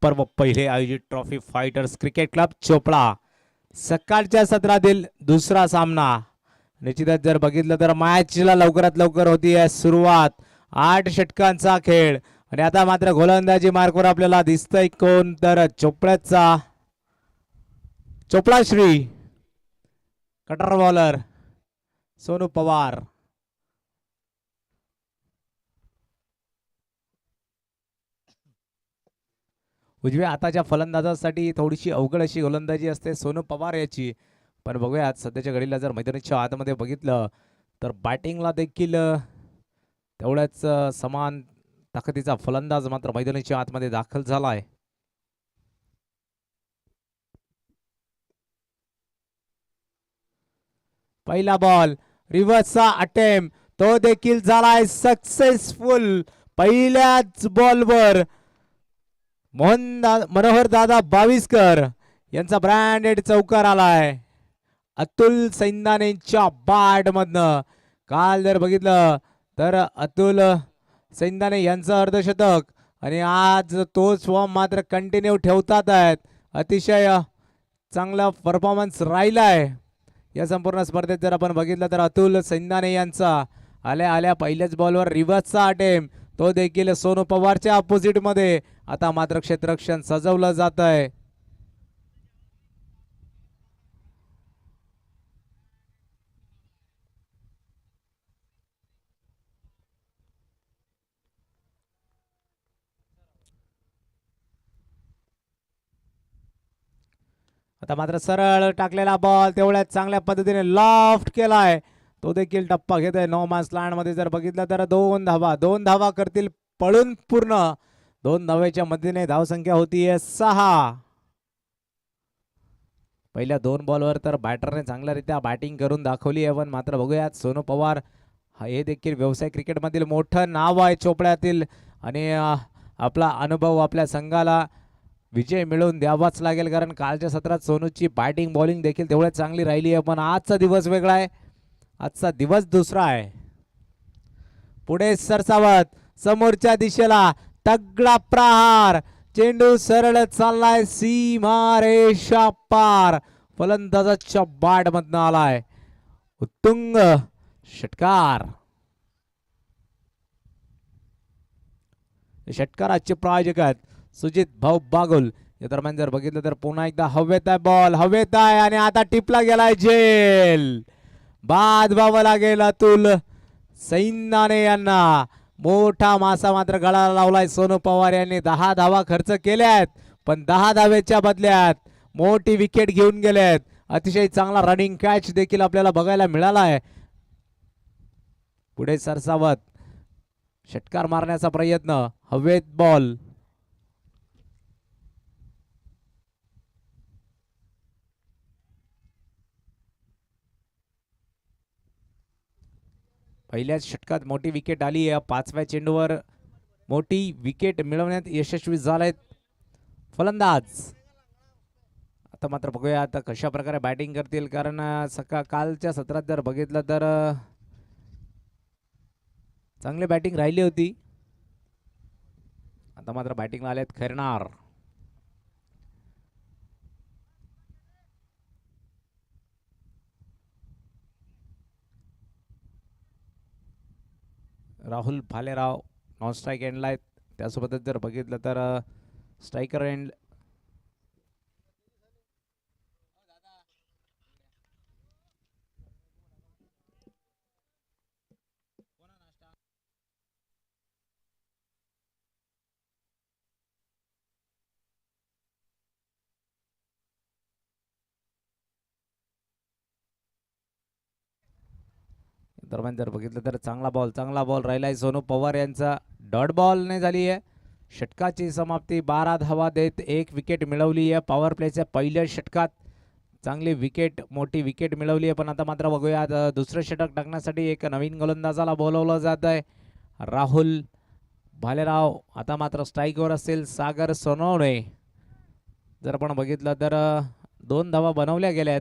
पर्व पहिले आयोजित trophy fighters cricket club Chopda सकाळच्या सत्रातील दुसरा सामना निश्चितच जर बघितलं तर मॅचला लवकरात लवकर होती सुरुवात 8 षटकांचा खेळ आणि आता मात्र गोलंदाजी मार्कवर आपल्याला दिसतंय कोण तर चोपडा श्री कटर बॉलर सोनू पवार उजव्या हाताच्या फलंदाजासाठी थोडीशी अवघड अशी गोलंदाजी असते सोनू पवार याची पण बघूयात सध्याच्या घडीला जर मैदानाच्या आतमध्ये बघितलं तर बॅटिंगला देखील तेवढ्याच समान ताकदीचा फलंदाज मात्र मैदानाच्या आतमध्ये दाखल झालाय. पहिला बॉल रिव्हर्सचा अटेम्प्ट तो देखील झालाय सक्सेसफुल. पहिल्याच बॉलवर मनोहर दादा बाविस्कर यांचा ब्रँडेड चौकार आलाय अतुल सैंदानेच्या बॅट मधनं. काल जर बघितलं तर अतुल सैंदाने यांचं अर्धशतक आणि आज तोच फॉर्म मात्र कंटिन्यू ठेवतात आहेत. अतिशय चांगला परफॉर्मन्स राहिलाय या संपूर्ण स्पर्धेत. जर आपण बघितलं तर अतुल सैंदाने यांचा आल्या आल्या पहिल्याच बॉलवर रिव्हर्सचा अटेम्प्ट तो देखील सोनू पवारच्या अपोजिट मध्ये. आता मात्र क्षेत्ररक्षण सजवलं जात आहे. आता मात्र सरळ टाकलेला बॉल तेवढ्याच चांगल्या पद्धतीने लॉफ्ट केलाय तो देखील टप्पा घेत आहे. नो मॅन्स लँड मध्ये जर बघितलं तर दोन धावा करतील पळून पूर्ण. 2 धावेच्या मदतीने धावसंख्या होतीये 6. पहिल्या 2 बॉलवर तर बॅटरने चांगल्यारीत्या बॅटिंग करून दाखवली आहे पण मात्र बघूयात सोनू पवार हे देखील व्यवसाय क्रिकेटमधील मोठं नाव आहे चोपड्यातील आणि आपला अनुभव आपल्या संघाला विजय मिळवून द्यावाच लागेल कारण कालच्या सत्रात सोनूची बॅटिंग बॉलिंग देखील तेवढ्याच चांगली राहिली आहे. पण आजचा दिवस वेगळा आहे. आजचा दिवस दुसरा आहे. पुढे सरसावत समोरच्या दिशेला तगडा प्रहार चेंडू सरळ चाललाय सीमारेषा पार. फलंदाजाच्या बॅट मधनं आलाय उत्तुंग षटकार. षटकाराचे प्रायोजक आहेत सुजित भाऊ बागुल. या दरम्यान जर बघितलं तर पुन्हा एकदा हवेत आहे बॉल हवेत आहे आणि आता टिपला गेलाय झेल. बाद व्हावं लागेल अतुल सैंदाने यांना. मोठा मासा मात्र गळाला लावलाय सोनू पवार यांनी. 10 धावा खर्च केल्यात पण 10 धावेच्या बदल्यात मोठी विकेट घेऊन गेलेत. अतिशय चांगला रनिंग कॅच देखील आपल्याला बघायला मिळाला आहे. पुढे सरसावत षटकार मारण्याचा प्रयत्न हवेत बॉल. पहिल्याच षटकात मोठी विकेट आली आहे. 5व्या चेंडूवर मोठी विकेट मिळवण्यात यशस्वी झालेत फलंदाज. आता मात्र बघूया आता कशा प्रकारे बॅटिंग करतील कारण कालच्या सत्रात जर बघितलं तर चांगली बॅटिंग राहिली होती. आता मात्र बॅटिंगला आलेत खैरनार. राहुल भालेराव नॉन स्ट्राईक एंडला आहेत. त्यासोबतच जर बघितलं तर स्ट्रायकर एंड दरम्यान जर बघितलं तर चांगला बॉल राहिलाय सोनू पवार यांचा. डॉट बॉलने झाली आहे षटकाची समाप्ती. 12 धावा देत 1 विकेट मिळवली आहे. पॉवर प्लेच्या पहिल्या षटकात चांगली विकेट मोठी विकेट मिळवली आहे. पण आता मात्र बघूया दुसरं षटक टाकण्यासाठी एक नवीन गोलंदाजाला बोलवलं जात आहे राहुल भालेराव. आता मात्र स्ट्राईकवर असतील सागर सोनवणे. जर आपण बघितलं तर 2 धावा बनवल्या गेल्यात.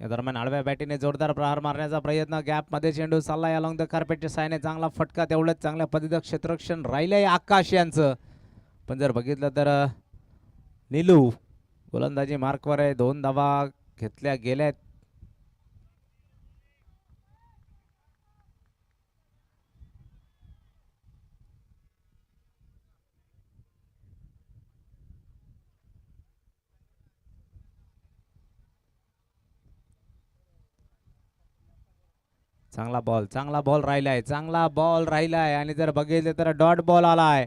या दरम्यान आडव्या बॅटीने जोरदार प्रहार मारण्याचा प्रयत्न, गॅपमध्ये चेंडू चाललाय अलॉंग द कार्पेटच्या साहाय्याने, चांगला फटका, तेवढंच चांगल्या पद्धतीचं क्षेत्ररक्षण राहिलंय आकाश यांचं. पण जर बघितलं तर नीलू गोलंदाजी मार्कवर आहे, 2 धावा घेतल्या गेल्यात. चांगला बॉल राहिलाय, चांगला बॉल राहिलाय आणि जर बघितलं तर डॉट बॉल आलाय.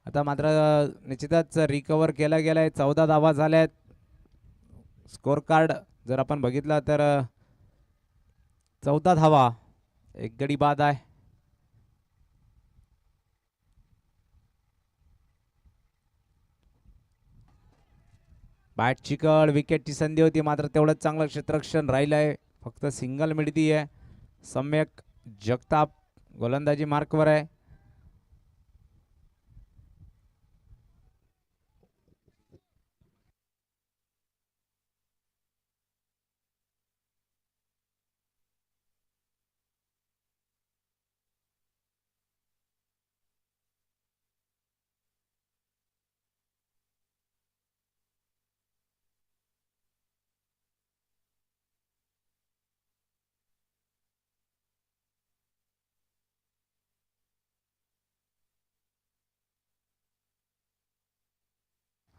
आता मात्र निश्चितच रिकवर केलं गेलंय. 14 धावा झाल्यात. स्कोर कार्ड जर आपण बघितलं तर 14 धावा, एक गडी बाद आहे. बॅट चिकड, विकेटची संधी होती, मात्र तेवढंच चांगलं क्षेत्ररक्षण राहिलंय. फक्त सिंगल मिळतीये. सम्यक जगताप गोलंदाजी मार्कवर आहे.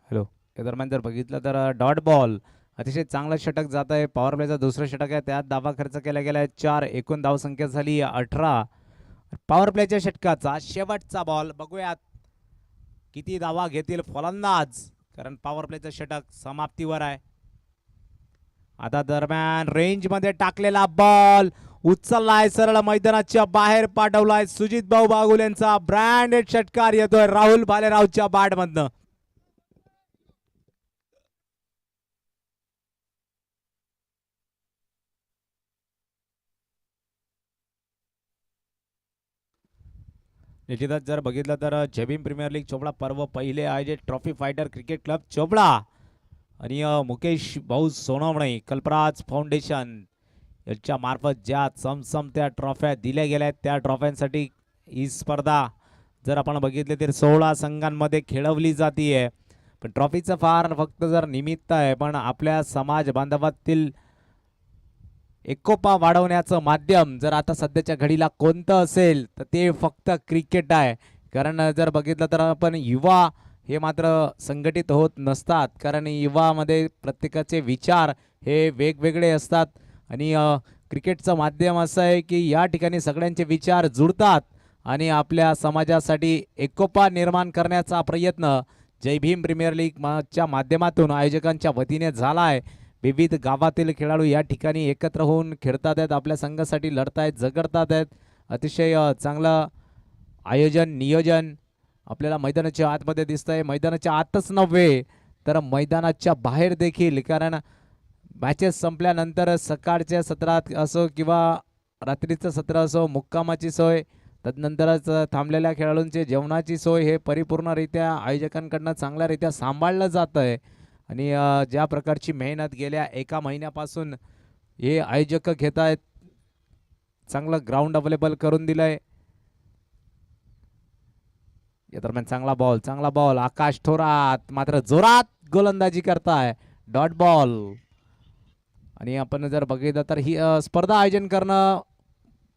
हॅलो, या दरम्यान जर बघितलं तर डॉट बॉल, अतिशय चांगलं षटक जात आहे. पॉवर प्लेचं दुसरं षटक आहे, त्यात धावा खर्च केला गेलाय 4. एकूण धावसंख्या झाली 18. पॉवर प्लेच्या षटकाचा शेवटचा बॉल, बघूयात किती धावा घेतील फलंदाज, कारण पॉवर प्लेचं षटक समाप्तीवर आहे. आता दरम्यान रेंज मध्ये टाकलेला बॉल उचललाय, सरळ मैदानाच्या बाहेर पाठवलाय. सुजित भाऊ बागुल यांचा ब्रँडेड षटकार येतोय राहुल भालेरावच्या बॅट मधनं. निश्चितच जर बघितलं तर जेबीम प्रीमियर लीग चोपडा पर्व पहिले आयोजित trophy fighter cricket club Chopda आणि मुकेश भाऊ सोनवणे कल्पराज फाउंडेशन यांच्या मार्फत ज्या चमचमत्या ट्रॉफ्या दिल्या गेल्या आहेत, त्या ट्रॉफ्यांसाठी ही स्पर्धा जर आपण बघितली तर 16 संघांमध्ये खेळवली जाते. पण ट्रॉफीचं फार फक्त जर निमित्त आहे, पण आपल्या समाज बांधवातील एकोपा वाढवण्याचं माध्यम जर आता सध्याच्या घडीला कोणतं असेल तर ते फक्त क्रिकेट आहे. कारण जर बघितलं तर आपण युवा हे मात्र संघटित होत नसतात, कारण युवामध्ये प्रत्येकाचे विचार हे वेगवेगळे असतात आणि क्रिकेटचं माध्यम असं आहे की या ठिकाणी सगळ्यांचे विचार जुळतात आणि आपल्या समाजासाठी एकोपा निर्माण करण्याचा प्रयत्न जय भीम प्रीमियर लीगच्या माध्यमातून आयोजकांच्या वतीने झाला आहे. विविध गावातील खेळाडू या ठिकाणी एकत्र होऊन खेळतात आहेत, आपल्या संघासाठी लढतायत, झगडतात आहेत. अतिशय चांगलं आयोजन नियोजन आपल्याला मैदानाच्या आतमध्ये दिसतंय. मैदानाच्या आतच नव्हे तर मैदानाच्या बाहेर देखील, कारण मॅचेस संपल्यानंतर सकाळच्या सत्रात असो किंवा रात्रीचं सत्र असो, मुक्कामाची सोय, तदनंतरच थांबलेल्या खेळाडूंचे जेवणाची सोय हे परिपूर्णरित्या आयोजकांकडनं चांगल्यारित्या सांभाळलं जातं आहे. आणि ज्या प्रकारची मेहनत गेल्या 1 महिन्यापासून हे आयोजक घेत आहेत, चांगलं ग्राउंड अवेलेबल करून दिलंय. या दरम्यान चांगला बॉल आकाश थोरात मात्र जोरात गोलंदाजी करताय, डॉट बॉल. आणि आपण जर बघितलं तर ही स्पर्धा आयोजन करणं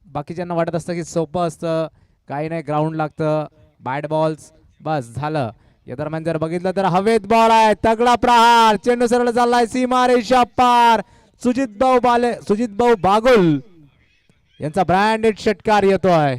बाकीच्यांना वाटत असतं की सोपं असतं, काही नाही, ग्राउंड लागतं, बॅट बॉल्स, बस झालं. या दरम्यान जर बघितलं तर हवेत बॉल आहे, तगडा प्रहार, चेंडू सरळ चाललाय सीमा रेषा पार. सुजित भाऊ बागुल यांचा ब्रँडेड षटकार येतोय.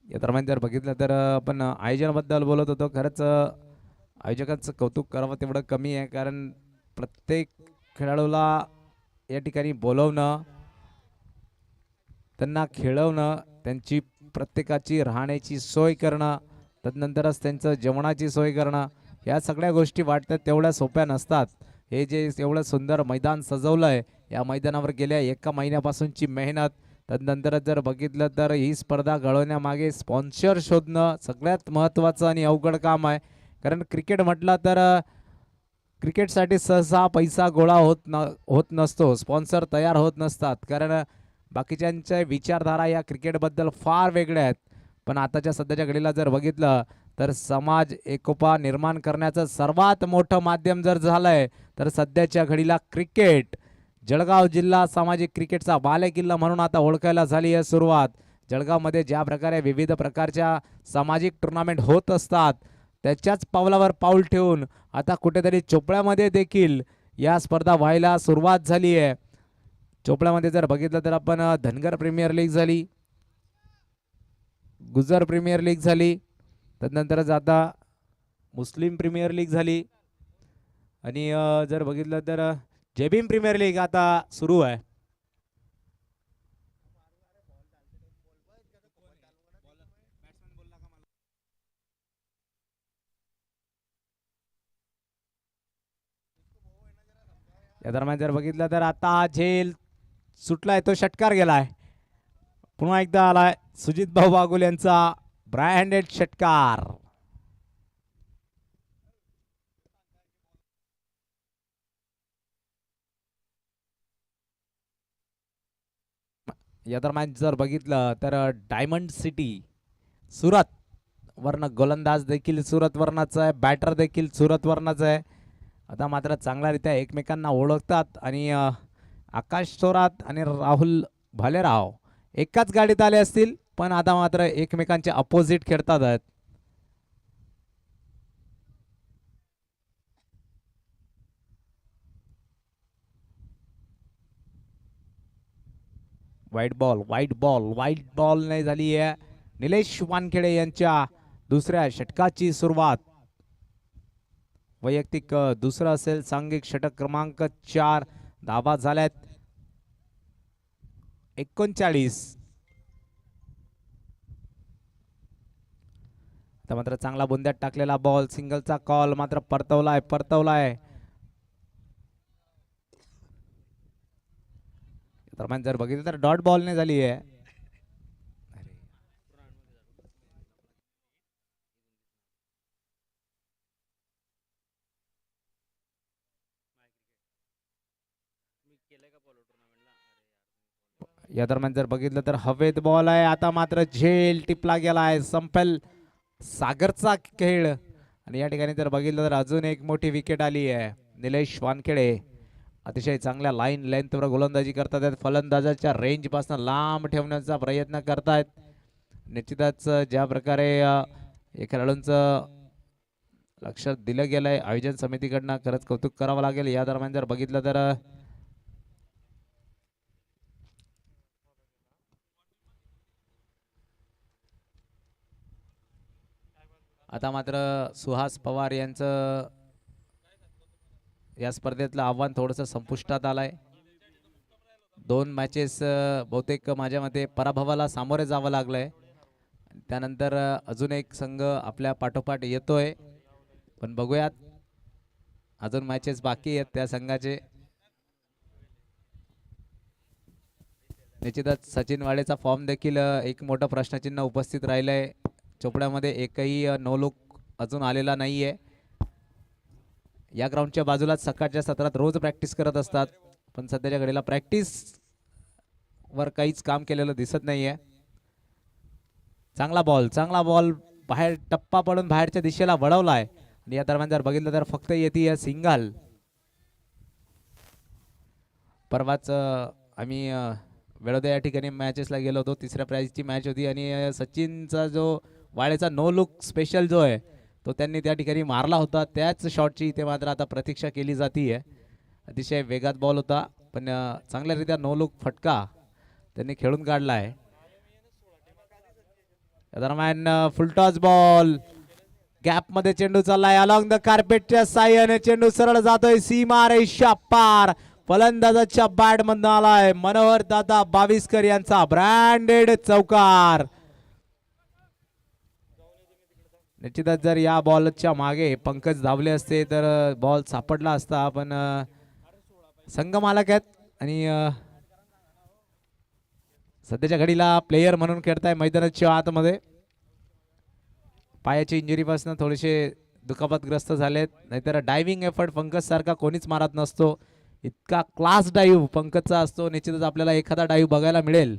या दरम्यान जर बघितलं तर आपण आयोजनाबद्दल बोलत होतो. खरंच आयोजकांचं कौतुक करावं तेवढं कमी आहे, कारण प्रत्येक खेळाडूला या ठिकाणी बोलवणं, त्यांना खेळवणं, त्यांची प्रत्येकाची राहण्याची सोय करणं, तदनंतरच त्यांचं जेवणाची सोय करणं, या सगळ्या गोष्टी वाटतात तेवढ्या सोप्या नसतात. हे जे एवढं सुंदर मैदान सजवलं आहे, या मैदानावर गेल्या 1 महिन्यापासूनची मेहनत, तदनंतर जर बघितलं तर ही स्पर्धा घडवण्यामागे स्पॉन्सर शोधणं सगळ्यात महत्त्वाचं आणि अवघड काम आहे. कारण क्रिकेट म्हटलं तर क्रिकेटसाठी सहसा पैसा गोळा होत नसतो, स्पॉन्सर तयार होत नसतात. कारण बाकीच्यांच्या विचारधारा या क्रिकेटबद्दल फार वेगळ्या आहेत. पण आताच्या सध्याच्या घडीला जर बघितलं तर समाज एकोपा निर्माण करण्याचं सर्वात मोठं माध्यम जर झालंय तर सध्याच्या घडीला क्रिकेट. जळगाव जिल्हा सामाजिक क्रिकेटचा बालेकिल्ला म्हणून आता ओळखायला झाली आहे सुरुवात. जळगावमध्ये ज्या प्रकारे विविध प्रकारच्या सामाजिक टुर्नामेंट होत असतात त्याच्याच पावलावर पाऊल ठेवून आता कुठेतरी चोपड्यामध्ये देखील या स्पर्धा व्हायला सुरुवात झाली आहे. चोपड्यामध्ये जर बघितलं तर आपण धनगर प्रीमियर लीग झाली, गुजर प्रीमियर लीग झाली, तदनंतरच आता मुस्लिम प्रीमियर लीग झाली आणि जर बघितलं तर जेबीम प्रीमियर लीग आता सुरू आहे. या दरम्यान जर बघितलं तर आता झेल सुटलाय, तो षटकार गेलाय. पुन्हा एकदा आलाय सुजित भाऊ बागुल यांचा ब्रँडेड षटकार. या दरम्यान जर बघितलं तर डायमंड सिटी सुरत वर्ण गोलंदाज देखील सुरत वर्णाचा आहे, बॅटर देखील सुरत वर्णाचा आहे. आता मात्र चांगल्यारीत्या एकमेकांना ओळखतात आणि आकाश थोरात आणि राहुल भालेराव एकाच गाडीत आले असतील पण आता मात्र एकमेकांचे अपोजिट खेळतात आहेत. वाईट बॉल नाही झाली आहे. निलेश वानखेडे यांच्या दुसऱ्या षटकाची सुरुवात. वैयक्तिक दुसरं असेल, सांघिक षटक क्रमांक 4. धावा झाल्यात 39. आता मात्र चांगला बुंद्यात टाकलेला बॉल, सिंगलचा कॉल मात्र परतवलाय. दरम्यान जर बघितलं तर डॉट बॉल ने झाली आहे. या दरम्यान जर बघितलं तर हवेत बॉल आहे. आता मात्र झेल टिपला गेलाय. संपेल सागरचा खेळ आणि या ठिकाणी जर बघितलं तर अजून एक मोठी विकेट आली आहे. निलेश वानखेडे अतिशय चांगल्या लाईन लेंथवर गोलंदाजी करतात. फलंदाजाच्या रेंज पासून लांब ठेवण्याचा प्रयत्न करतायत. निश्चितच ज्या प्रकारे या खेळाडूंचं लक्ष दिलं गेलंय आयोजन समितीकडनं खरंच कौतुक करावं लागेल. या दरम्यान जर बघितलं तर आता मात्र सुहास पवार यांचं या स्पर्धेतलं आव्हान थोडंसं संपुष्टात आलंय. 2 मॅचेस बहुतेक माझ्या मते पराभवाला सामोरे जावं लागलंय. त्यानंतर अजून एक संघ आपल्या पाठोपाठ येतोय पण बघूयात अजून मॅचेस बाकी आहेत त्या संघाचे. निश्चितच सचिन वाडेचा फॉर्म देखील एक मोठं प्रश्नचिन्ह उपस्थित राहिलंय. चोपड्यामध्ये एकही नो लुक अजून आलेला नाहीये. या ग्राउंडच्या बाजूलाच सकाळच्या सत्रात रोज प्रॅक्टिस करत असतात पण सध्याच्या घडीला प्रॅक्टिस वर काहीच काम केलेलं दिसत नाहीये. चांगला बॉल बाहेर टप्पा पडून बाहेरच्या दिशेला वळवलाय आणि या दरम्यान जर बघितलं तर फक्त येते सिंगल. परवाच आम्ही वेळोदय या ठिकाणी मॅचेसला गेलो होतो. 3ऱ्या प्राइजची मॅच होती आणि सचिनचा जो वाडेचा नो लुक स्पेशल जो आहे तो त्यांनी त्या ठिकाणी मारला होता. त्याच शॉटची इथे मात्र आता प्रतीक्षा केली जातीये. अतिशय वेगात बॉल होता पण चांगल्यारीत्या नो लुक फटका त्यांनी खेळून काढला आहे. दरम्यान फुलटॉस बॉल गॅप मध्ये चेंडू चाललाय. अलॉंग द कार्पेटच्या साह्याने चेंडू सरळ जातोय सीमा रेषा पार. फलंदाजाच्या बॅट मधून आलाय मनोहर दादा बाविस्कर यांचा ब्रँडेड चौकार. निश्चितच जर या बॉलच्या मागे पंकज धावले असते तर बॉल सापडला असता पण संघ मालक आहेत आणि सध्याच्या घडीला प्लेयर म्हणून खेळताय मैदानाच्या आतमध्ये. पायाची इंजुरीपासून थोडेसे दुखापतग्रस्त झालेत, नाहीतर डायव्हिंग एफर्ट पंकज सारखा कोणीच मारत नसतो. इतका क्लास डाईव्ह पंकजचा असतो. निश्चितच आपल्याला एखादा डाईव्ह बघायला मिळेल.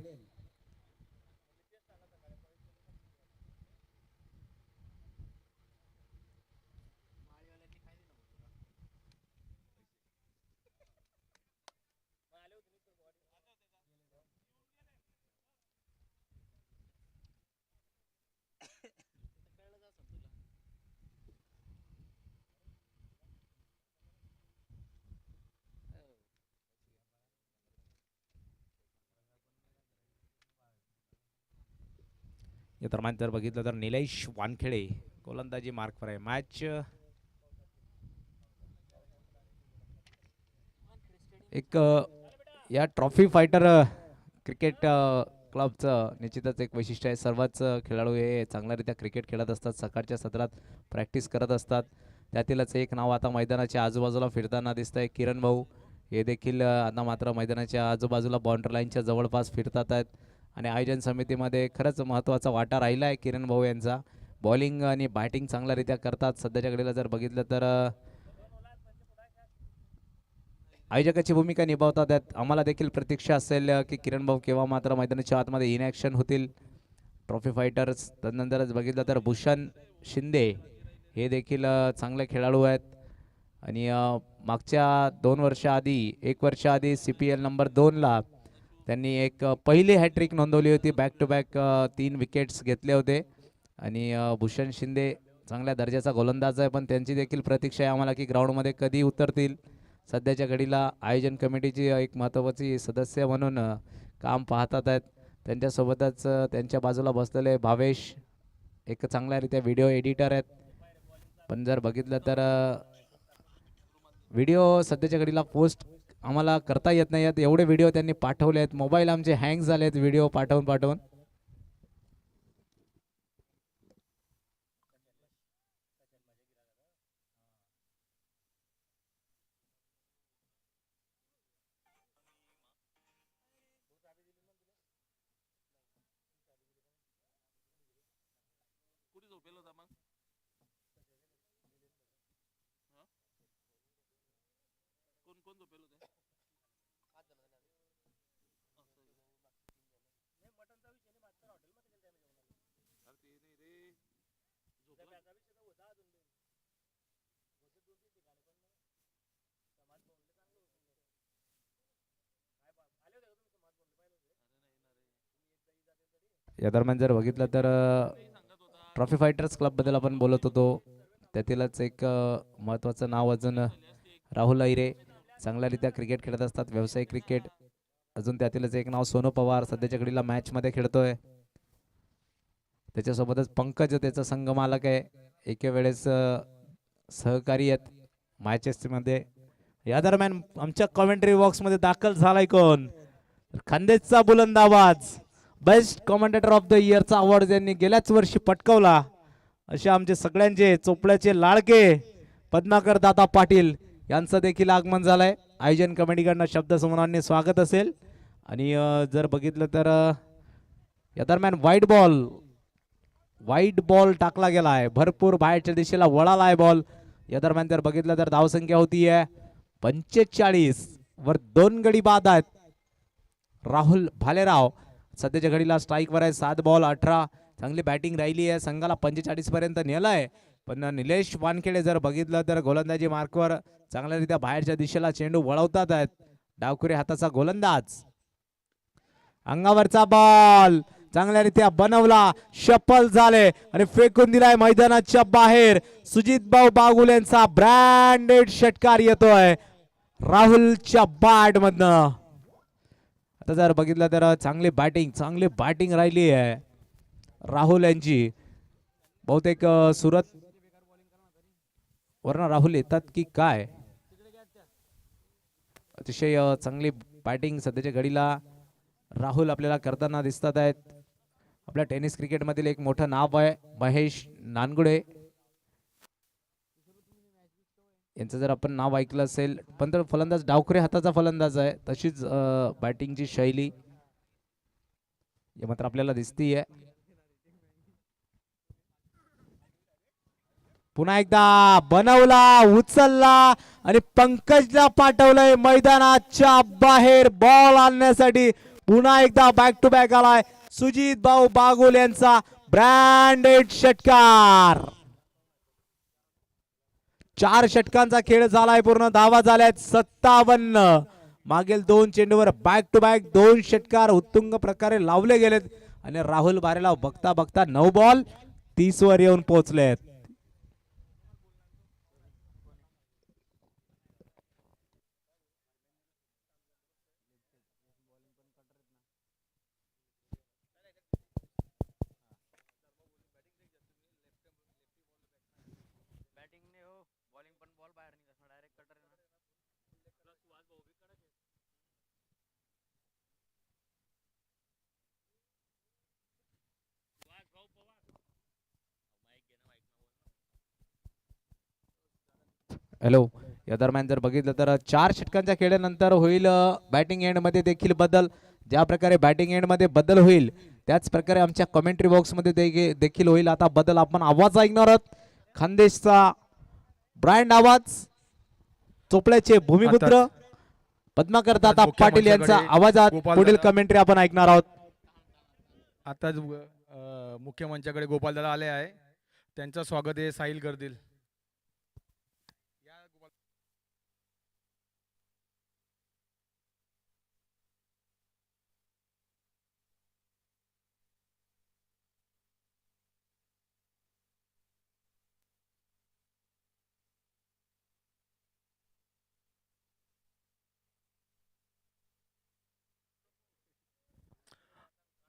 या दरम्यान जर बघितलं तर निलेश वानखेडे गोलंदाजी मार्कवर आहे. मॅच एक या ट्रॉफी फायटर क्रिकेट क्लबचं निश्चितच एक वैशिष्ट्य आहे. सर्वच खेळाडू हे चांगल्यारीत्या क्रिकेट खेळत असतात, सकाळच्या सत्रात प्रॅक्टिस करत असतात. त्यातीलच एक नाव आता मैदानाच्या आजूबाजूला फिरताना दिसतंय, किरण भाऊ. हे देखील आता मात्र मैदानाच्या आजूबाजूला बाउंड्री लाईनच्या जवळपास फिरतात आहेत आणि आयोजन समितीमध्ये खरंच महत्त्वाचा वाटा राहिला आहे किरण भाऊ यांचा. बॉलिंग आणि बॅटिंग चांगल्यारीत्या करतात. सध्याच्या घडीला जर बघितलं तर आयोजकाची भूमिका निभावतात आहेत. आम्हाला देखील प्रतीक्षा असेल की किरण भाऊ केव्हा मात्र मैदानाच्या आतमध्ये इन ॲक्शन होतील. ट्रॉफी फायटर्स तदनंतरच बघितलं तर भूषण शिंदे हे देखील चांगले खेळाडू आहेत आणि मागच्या 2 वर्षाआधी 1 वर्षाआधी CPL नंबर 2ला त्यांनी एक पहिली हॅट्रिक नोंदवली होती. बॅक टू बॅक 3 विकेट्स घेतले होते आणि भूषण शिंदे चांगल्या दर्जाचा गोलंदाज आहे, पण त्यांची देखील प्रतीक्षा आहे आम्हाला की ग्राउंडमध्ये कधी उतरतील. सध्याच्या घडीला आयोजन कमिटीची एक महत्त्वाची सदस्य म्हणून काम पाहतात आहेत. त्यांच्यासोबतच त्यांच्या बाजूला बसलेले भावेश एक चांगल्यारीत्या व्हिडिओ एडिटर आहेत. पण जर बघितलं तर व्हिडिओ सध्याच्या घडीला पोस्ट आम्हाला करता येत नाही आहेत. एवढे व्हिडिओ त्यांनी पाठवले आहेत. मोबाईल आमचे हँग झाले आहेत व्हिडिओ पाठवून. या दरम्यान जर बघितलं तर ट्रॉफी फायटर्स क्लबबद्दल आपण बोलत होतो. त्यातीलच एक महत्त्वाचं नाव अजून राहुल अहिरे, चांगल्यारीत्या क्रिकेट खेळत असतात, व्यावसायिक क्रिकेट. अजून त्यातीलच एक नाव सोनू पवार सध्याच्या घडीला मॅचमध्ये खेळतोय. त्याच्यासोबतच पंकज त्याचा संघ मालक आहे, एके वेळेस सहकारी आहेत मॅचेसमध्ये. या दरम्यान आमच्या कॉमेंट्री बॉक्समध्ये दाखल झालाय कोण? खानदेशचा बुलंद आवाज, बेस्ट कॉमेंटेटर ऑफ द इयरचा अवॉर्ड त्यांनी गेल्याच वर्षी पटकावला. असे आमचे सगळ्यांचे चोपड्याचे लाडके पद्माकर दादा पाटील यांचं देखील आगमन झालंय. आयोजन कमिटीकडनं शब्दसमूहांनी स्वागत असेल. आणि जर बघितलं तर या दरम्यान वाईट बॉल टाकला गेला आहे, भरपूर बाहेरच्या दिशेला वळाला आहे बॉल. या दरम्यान जर बघितलं तर धावसंख्या होती आहे 45 वर 2 गडी बाद आहेत. राहुल भालेराव सध्याच्या घडीला स्ट्राईकवर आहे, 7 बॉल 18. चांगली बॅटिंग राहिली आहे, संघाला 45 पर्यंत नेलाय. पण निलेश वानखेडे जर बघितलं तर गोलंदाजी मार्कवर चांगल्यारीत्या बाहेरच्या दिशेला चेंडू वळवतात आहेत. डावखुरी हाताचा गोलंदाज, अंगावरचा बॉल चांगल्यारीत्या बनवला, शफल झाले आणि फेकून दिलाय मैदानाच्या बाहेर. सुजित भाऊ बागुलेंचा ब्रँडेड षटकार येतोय राहुलच्या बॅट मधनं. आता जर बघितलं तर चांगली बॅटिंग राहिली आहे राहुल यांची. बहुतेक सुरत वरना राहुल येतात की काय. अतिशय चांगली बॅटिंग सध्याच्या घडीला राहुल आपल्याला करताना दिसतात आहेत. आपल्या टेनिस क्रिकेटमधील एक मोठं नाव आहे महेश नानगुडे यांचं जर आपण नाव ऐकलं असेल. पण तर फलंदाज डावखुरे हाताचा फलंदाज आहे, तशीच बॅटिंगची शैली. हे मात्र आपल्याला दिसतीये. पुन्हा एकदा बनवला, उचलला आणि पंकजला पाठवलंय मैदानाच्या बाहेर बॉल आणण्यासाठी. पुन्हा एकदा बॅक टू बॅक आलाय सुजित भाऊ बागुल यांचा ब्रँडेड षटकार. 4 षटकांचा खेळ झालाय पूर्ण. धावा झाल्यात 57. मागील 2 चेंडूवर बॅक टू बॅक 2 षटकार उत्तुंग प्रकारे लावले गेलेत आणि राहुल बारेला बघता बघता 9 बॉल 30 वर येऊन पोहोचलेत. हॅलो, या दरम्यान जर बघितलं तर 4 षटकांच्या खेळानंतर होईल बॅटिंग एंड मध्ये देखील बदल. ज्या प्रकारे बॅटिंग एंड मध्ये बदल होईल त्याच प्रकारे आमच्या कमेंट्री बॉक्स मध्ये देखील होईल आता बदल. आपण आवाज ऐकणार आहोत. खानदेशचा ब्रँड आवाज, चोपड्याचे भूमिपुत्र पद्माकर दादा पाटील यांचा आवाजात पुढील कमेंट्री आपण ऐकणार आहोत. आताच मुख्य मंचाकडे गोपाल दादा आले आहे. त्यांचं स्वागत हे साहिल करतील.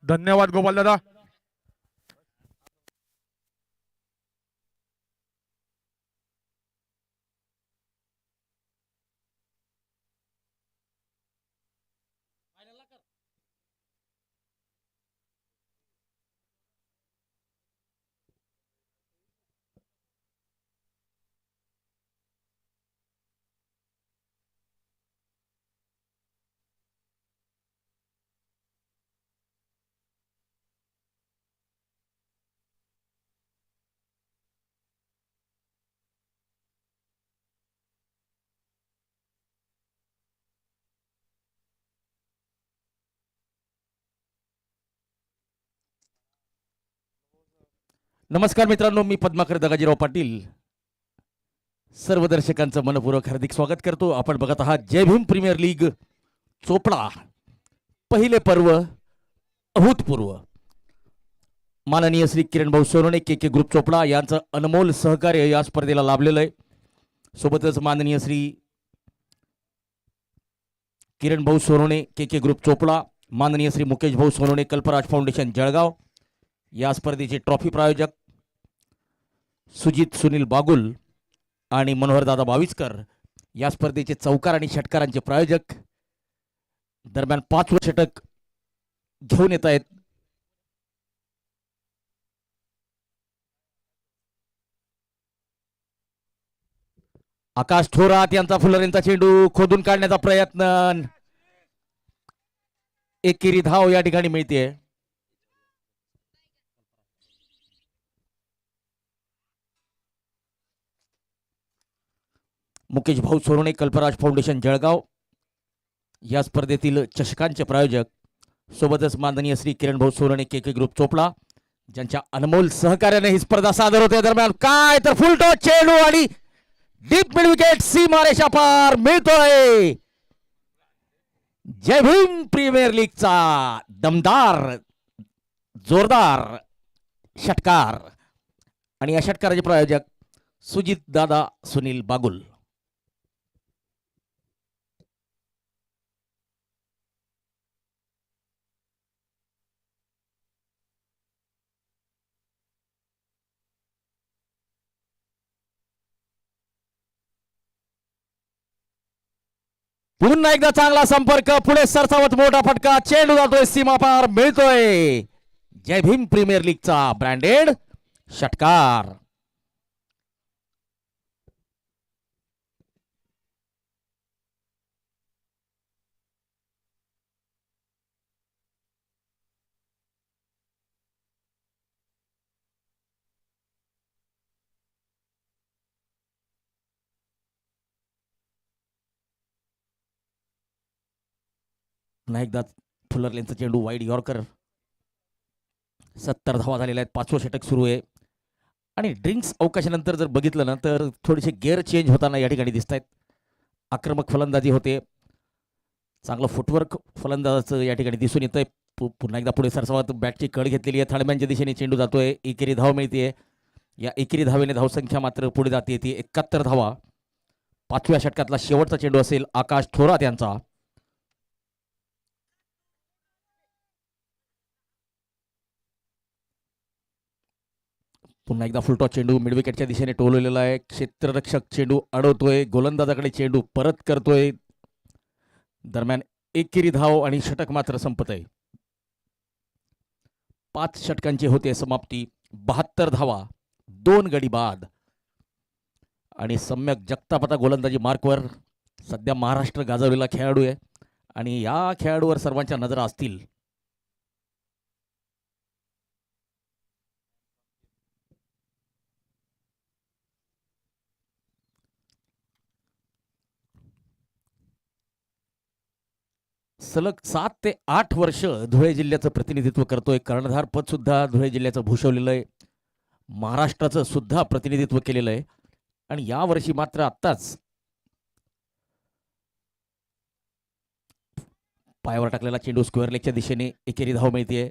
धन्यवाद गोपाल दादा. नमस्कार मित्रांनो, मी पद्माकर दगाजीराव पाटील सर्व दर्शकांचं मनपूर्वक हार्दिक स्वागत करतो. आपण बघत आहात जय भीम प्रीमियर लीग चोपडा. पहिले पर्व अभूतपूर्व. माननीय श्री किरण भाऊ सोनवणे के के ग्रुप चोपडा यांचं अनमोल सहकार्य या स्पर्धेला लाभलेलं आहे. सोबतच माननीय श्री किरण भाऊ सोनवणे के के ग्रुप चोपडा, माननीय श्री मुकेश भाऊ सोनवणे कल्पराज फाउंडेशन जळगाव या स्पर्धेचे ट्रॉफी प्रायोजक सुजित सुनील बागुल आणि मनोहर दादा बाविस्कर या स्पर्धेचे चौकार आणि षटकारांचे प्रायोजक. दरम्यान 5 षटक घेऊन येत आहेत. आकाश थोरात यांचा फुलरेंचा चेंडू खोदून काढण्याचा प्रयत्न. एकेरी धाव या ठिकाणी मिळते. मुकेश भाऊ सोनवणे कल्पराज फाउंडेशन जळगाव या स्पर्धेतील चषकांचे प्रायोजक. सोबतच माननीय श्री किरण भाऊ सोनवणे के के ग्रुप चोपडा ज्यांच्या अनमोल सहकार्याने ही स्पर्धा सादर होते. दरम्यान काय तर फुलटॉस चेंडू आणि डीप मिड विकेट सीमारेषा पार मिळतोय. जय भीम प्रीमियर लीगचा दमदार जोरदार षटकार आणि या षटकाराचे प्रायोजक सुजित दादा सुनील बागुल. पुन्हा एकदा चांगला संपर्क, पुढे सरसावत मोठा फटका, चेंडू जातोय सीमा पार मिळतोय. जय भीम प्रीमियर लीगचा ब्रँडेड षटकार. पुन्हा एकदा फुलरलेनचा चेंडू वाईड यॉर्कर. 70 धावा झालेल्या आहेत. 5वं षटक सुरू आहे आणि ड्रिंक्स अवकाशानंतर जर बघितलं ना तर थोडेसे गेअर चेंज होताना या ठिकाणी दिसत आहेत. आक्रमक फलंदाजी होते. चांगलं फुटवर्क फलंदाजाचं या ठिकाणी दिसून येतंय. पुन्हा एकदा पुढे सरसावत बॅटची कड घेतलेली आहे. थर्डमॅनच्या दिशेने चेंडू जातोय. एकेरी धाव मिळते. या एकेरी धावेने धावसंख्या मात्र पुढे जाते. ती 71 धावा. 5व्या षटकातला शेवटचा चेंडू असेल आकाश थोरात यांचा. पुन्हा एकदा फुलटॉस चेंडू मिडविकेटच्या दिशेने टोलवलेला आहे. क्षेत्ररक्षक चेंडू अडवतोय. गोलंदाजाकडे चेंडू परत करतोय. दरम्यान एकेरी धाव आणि षटक मात्र संपत आहे. 5 षटकांची होते समाप्ती. 72 धावा, 2 गडी बाद आणि सम्यक जगताप आता गोलंदाजी मार्कवर. सध्या महाराष्ट्र गाजवलेला खेळाडू आहे आणि या खेळाडूवर सर्वांच्या नजरा असतील. सलग 7 ते 8 वर्ष धुळे जिल्ह्याचं प्रतिनिधित्व करतोय. कर्णधार पद सुद्धा धुळे जिल्ह्याचं भूषवलेलं आहे. महाराष्ट्राचं सुद्धा प्रतिनिधित्व केलेलं आहे आणि या वर्षी मात्र आत्ताच पायावर टाकलेला चेंडू स्क्वेअर लेगच्या दिशेने एकेरी धाव मिळते.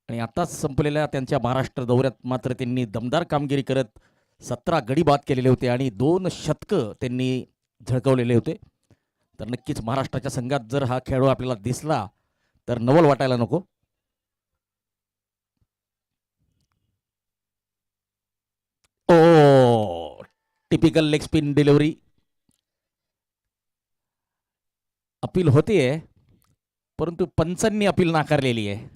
आणि आताच संपलेल्या त्यांच्या महाराष्ट्र दौऱ्यात मात्र त्यांनी दमदार कामगिरी करत 17 गडी बाद केलेले होते आणि 2 शतकं त्यांनी झळकवलेले होते. तर नक्कीच महाराष्ट्राच्या संघात जर हा खेळाडू आपल्याला दिसला तर नवल वाटायला नको. Oh typical leg spin delivery. Appeal होतीये परंतु पंचांनी अपील नाकारलेली आहे.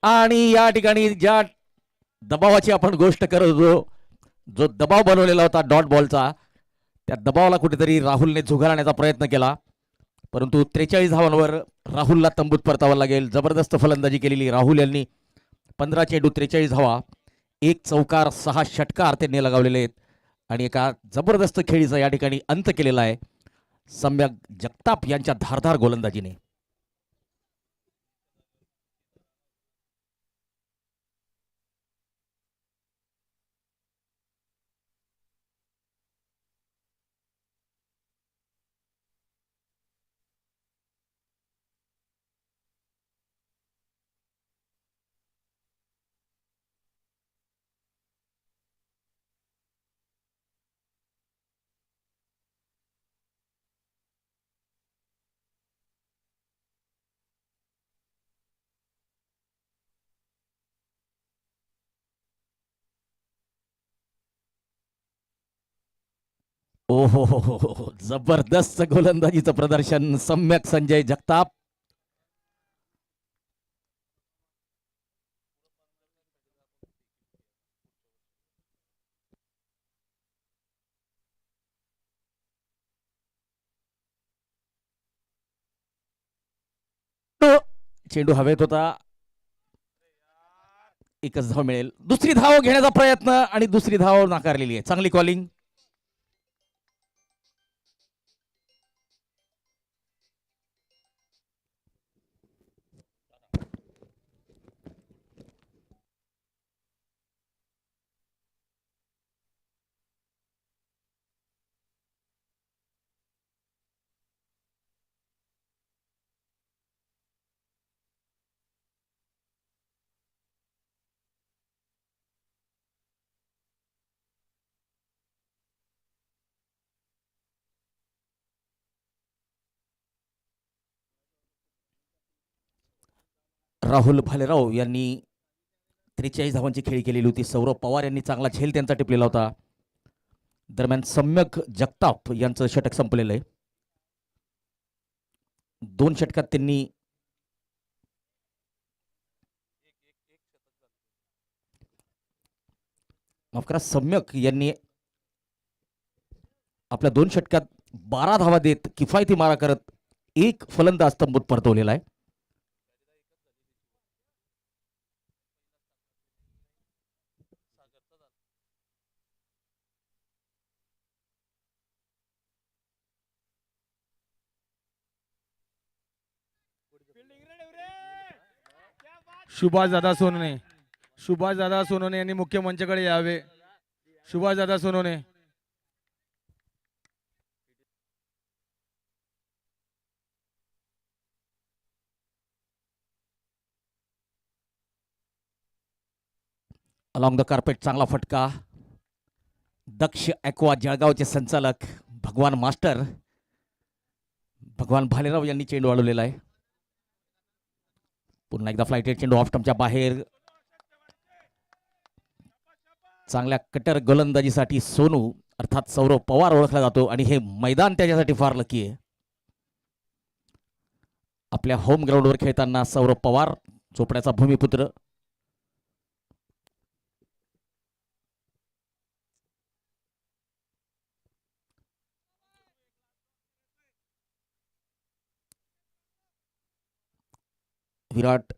आणि या ठिकाणी ज्या दबावाची आपण गोष्ट करत होतो, जो दबाव बनवलेला होता डॉट बॉलचा, त्या दबावाला कुठेतरी राहुलने झुगारण्याचा प्रयत्न केला परंतु 43 धावांवर राहुलला तंबूत परतावं लागेल. जबरदस्त फलंदाजी केलेली राहुल यांनी. 15 चेंडू 43 धावा, 1 चौकार, 6 षटकार त्यांनी लगावलेले आहेत आणि एका जबरदस्त खेळीचा या ठिकाणी अंत केलेला आहे सम्यक जगताप यांच्या धारदार गोलंदाजीने. ओहो हो हो हो, जबरदस्त गोलंदाजीचं प्रदर्शन सम्यक संजय जगताप. चेंडू हवेत होता. एकच धाव मिळेल. दुसरी धाव घेण्याचा प्रयत्न आणि दुसरी धाव नाकारलेली आहे. चांगली कॉलिंग. राहुल भालेराव यांनी 43 धावांची खेळी केलेली होती. सौरभ पवार यांनी चांगला झेल त्यांचा टिपलेला होता. दरम्यान सम्यक जगताप यांचं षटक संपलेलं आहे. 2 षटकात त्यांनी माफ करा, सम्यक यांनी आपल्या 2 षटकात 12 धावा देत किफायती मारा करत एक फलंदाज तंबूत परतवलेला आहे. सुभाष दादा सोनवणे यांनी मुख्य मंचाकडे यावे. सुभाष दादा सोनवणे. अलॉंग द कार्पेट चांगला फटका. दक्ष ॲक्वा जळगावचे संचालक भगवान मास्टर भगवान भालेराव यांनी चेंडू अडवलेला आहे. पुन्हा एकदा फ्लाइटेड चेंडू ऑफ स्टंपच्या बाहेर. चांगल्या कटर गोलंदाजीसाठी सोनू अर्थात सौरव पवार ओळखला जातो आणि हे मैदान त्याच्यासाठी फार लकी आहे. आपल्या होम ग्राउंडवर खेळताना सौरव पवार चोपड्याचा भूमिपुत्र विराट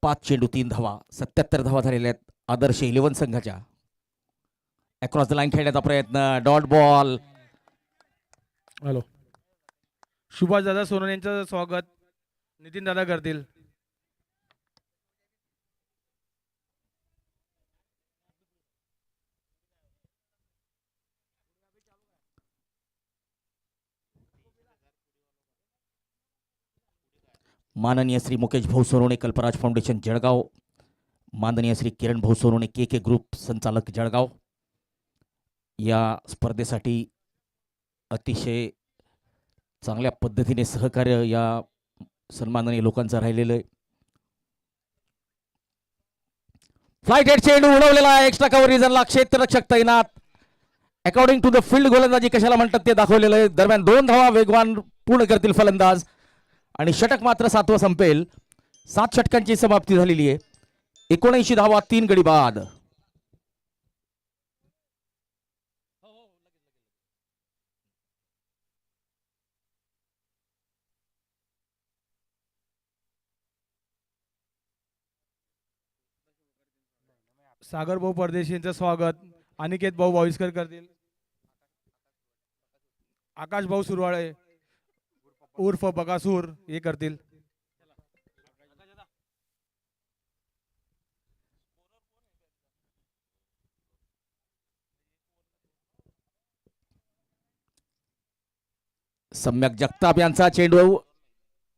5 चेंडू 3 धावा 77 धावा झालेल्या आहेत आदर्श 11 संघाच्या. अक्रॉस द लाईन खेळण्याचा प्रयत्न डॉट बॉल. हॅलो. सुभाष दादा सोनवणे यांचं स्वागत नितीन दादा करतील. माननीय श्री मुकेश भाऊ सोनवणे कल्पराज फाउंडेशन जळगाव, माननीय श्री किरण भाऊ सोनवणे के ग्रुप संचालक जळगाव या स्पर्धेसाठी अतिशय चांगल्या पद्धतीने सहकार्य या सन्माननीय लोकांचं राहिलेलं आहे. फ्लाइटेड चेंडू उडवलेला आहे एक्स्ट्रा कव्हर रिजनला. क्षेत्ररक्षक तैनात. अकॉर्डिंग टू द फील्ड गोलंदाजी कशाला म्हणतात ते दाखवलेलं आहे. दरम्यान 2 धावा वेगवान पूर्ण करतील फलंदाज आणि षटक मात्र 7वं संपेल. 7 षटकांची समाप्ती झालेली आहे. 79 धावा 3 गडी बाद. सागर भाऊ परदेशी यांचं स्वागत अनिकेत भाऊ भाविस्कर करतील. आकाश भाऊ सुरवाळे उर्फ बकासूर हे करतील. सम्यक जगताप यांचा चेंडू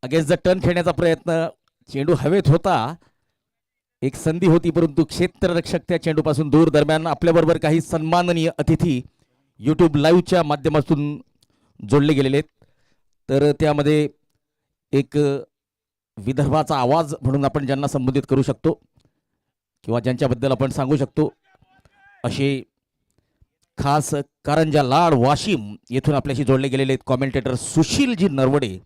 अगेन्स्ट द टर्न खेळण्याचा प्रयत्न. चेंडू हवेत होता. एक संधी होती परंतु क्षेत्ररक्षक त्या चेंडूपासून दूर. दरम्यान आपल्याबरोबर काही सन्माननीय अतिथी यूट्यूब लाईव्हच्या माध्यमातून जोडले गेलेले आहेत. तर त्यामध्ये एक विदर्भाचा आवाज म्हणून आपण ज्यांना संबोधित करू शकतो किंवा ज्यांच्याबद्दल आपण सांगू शकतो असे खास कारंजा लाड वाशिम येथून आपल्याशी जोडले गेलेले आहेत कॉमेंटेटर सुशीलजी नरवडे.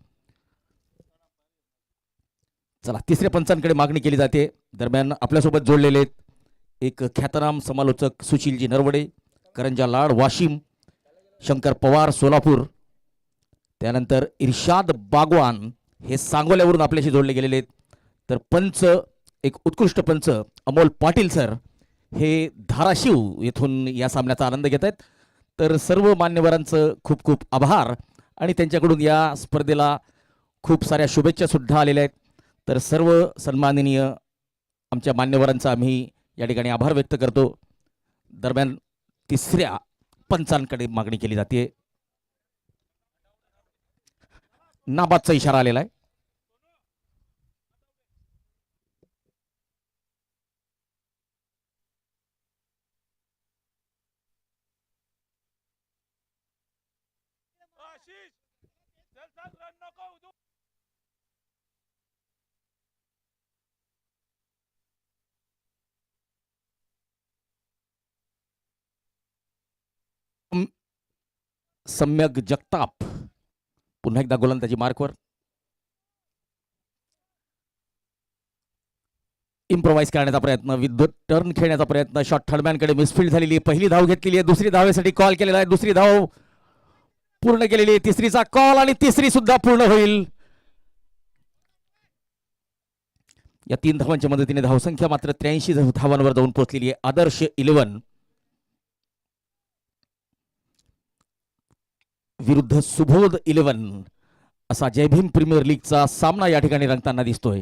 चला तिसऱ्या पंचांकडे मागणी केली जाते. दरम्यान आपल्यासोबत जोडलेले आहेत एक ख्यातनाम समालोचक सुशीलजी नरवडे करंजा लाड वाशिम, शंकर पवार सोलापूर, त्यानंतर इर्शाद बागवान हे सांगोल्यावरून आपल्याशी जोडले गेलेले आहेत. तर पंच एक उत्कृष्ट पंच अमोल पाटील सर हे धाराशिव येथून या सामन्याचा आनंद घेत आहेत. तर सर्व मान्यवरांचं खूप खूप आभार आणि त्यांच्याकडून या स्पर्धेला खूप साऱ्या शुभेच्छा सुद्धा आलेल्या आहेत. तर सर्व सन्माननीय आमच्या मान्यवरांचा आम्ही या ठिकाणी आभार व्यक्त करतो. दरम्यान तिसऱ्या पंचांकडे मागणी केली जाते. नाबादचा इशारा आलेला आहे. सम्यक जगताप पुन्हा एकदा गोलंदाजी मार्कवर. इम्प्रोवाइज करण्याचा प्रयत्न, विद्युत टर्न खेळण्याचा प्रयत्न, शॉट थर्डमॅनकडे मिसफिल्ड झालेली आहे. पहिली धाव घेतलेली आहे, दुसरी धावेसाठी कॉल केलेला आहे, दुसरी धाव पूर्ण केलेली आहे, तिसरीचा कॉल आणि तिसरी सुद्धा पूर्ण होईल. या 3 धावांच्या मदतीने धावसंख्या मात्र 83 धावांवर जाऊन पोहोचलेली आहे. आदर्श 11 विरुद्ध सुबोध 11 असा जय भीम प्रीमियर लीगचा सामना या ठिकाणी रंगताना दिसतोय.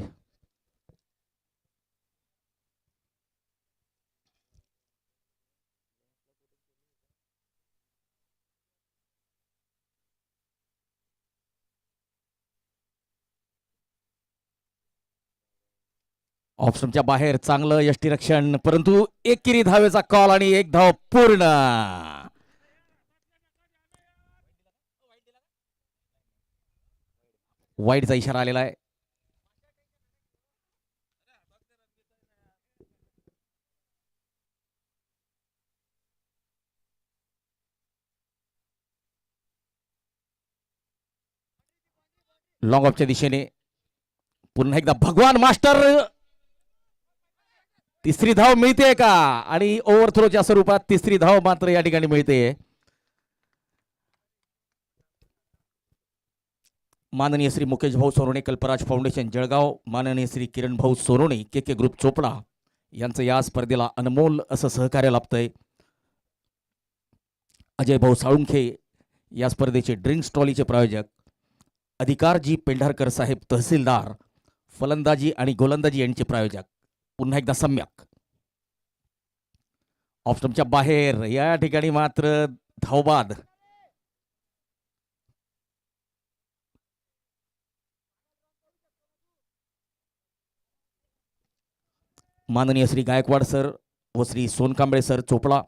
ऑप्शनच्या बाहेर चांगलं यष्टीरक्षण, परंतु एकेरी धावेचा कॉल आणि एक धाव पूर्ण. वाईडचा इशारा आलेला आहे. लॉंग ऑफच्या दिशेने पुन्हा एकदा भगवान मास्टर. तिसरी धाव मिळते का? आणि ओव्हरथ्रोच्या स्वरूपात तिसरी धाव मात्र या ठिकाणी मिळते. माननीय श्री मुकेश भाऊ सोनवणे कल्पराज फाउंडेशन जळगाव, माननीय श्री किरण भाऊ सोनवणे के ग्रुप चोपडा यांचं या स्पर्धेला अनमोल असं सहकार्य लाभतंय. अजय भाऊ साळुंखे या स्पर्धेचे ड्रिंक्स ट्रॉलीचे प्रायोजक, अधिकारजी पेंढारकर साहेब तहसीलदार फलंदाजी आणि गोलंदाजी यांचे प्रायोजक. पुन्हा एकदा सम्यक ऑप्शनच्या बाहेर, या ठिकाणी मात्र धावबाद. माननीय श्री गायकवाड सर व श्री सोनकांबळे सर चोपडा,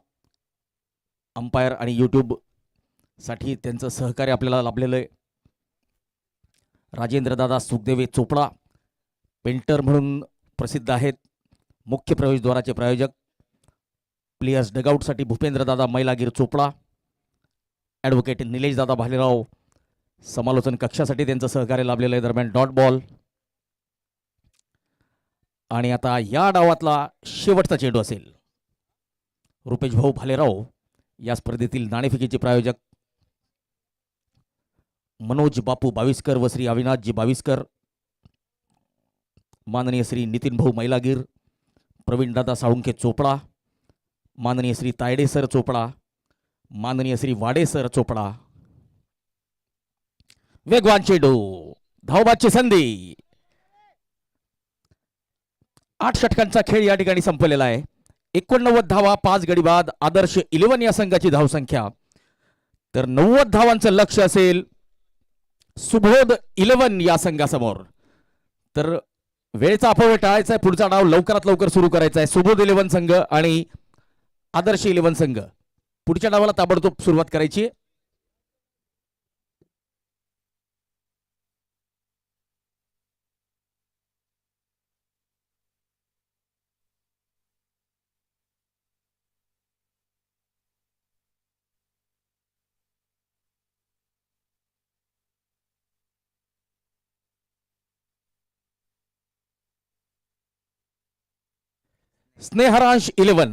अंपायर आणि यूट्यूब साठी त्यांचं सहकार्य आपल्याला लाभलेलं आहे. राजेंद्रदादा सुखदेवे चोपडा पेंटर म्हणून प्रसिद्ध आहेत, मुख्य प्रवेशद्वाराचे प्रायोजक. प्लेयर्स डगआउटसाठी भूपेंद्रदादा मैलागीर चोपडा, ॲडव्होकेट निलेशदादा भालेराव समालोचन कक्षासाठी त्यांचं सहकार्य लाभलेलं आहे. दरम्यान डॉट बॉल आणि आता या डावातला शेवटचा चेंडू असेल. रुपेश भाऊ भालेराव या स्पर्धेतील नाणेफेकीचे प्रायोजक, मनोज बापू बाविस्कर व श्री अविनाशजी बाविस्कर, माननीय श्री नितीन भाऊ मैलागीर, प्रवीणदादा साळुंखे चोपडा, माननीय श्री तायडे सर चोपडा, माननीय श्री वाडे सर चोपडा. वेगवान चेंडू, धावबादची संधी. 8 षटकांचा खेळ या ठिकाणी संपलेला आहे. 89 धावा, 5 गडी बाद. आदर्श 11 या संघाची धावसंख्या, तर 90 धावांचं लक्ष असेल सुबोध 11 या संघासमोर. तर वेळेचा अपव्यय टाळायचा आहे, पुढचा डाव लवकरात लवकर सुरू करायचा आहे. सुबोध 11 संघ आणि आदर्श 11 संघ पुढच्या डावाला ताबडतोब सुरुवात करायची. स्नेहरांश 11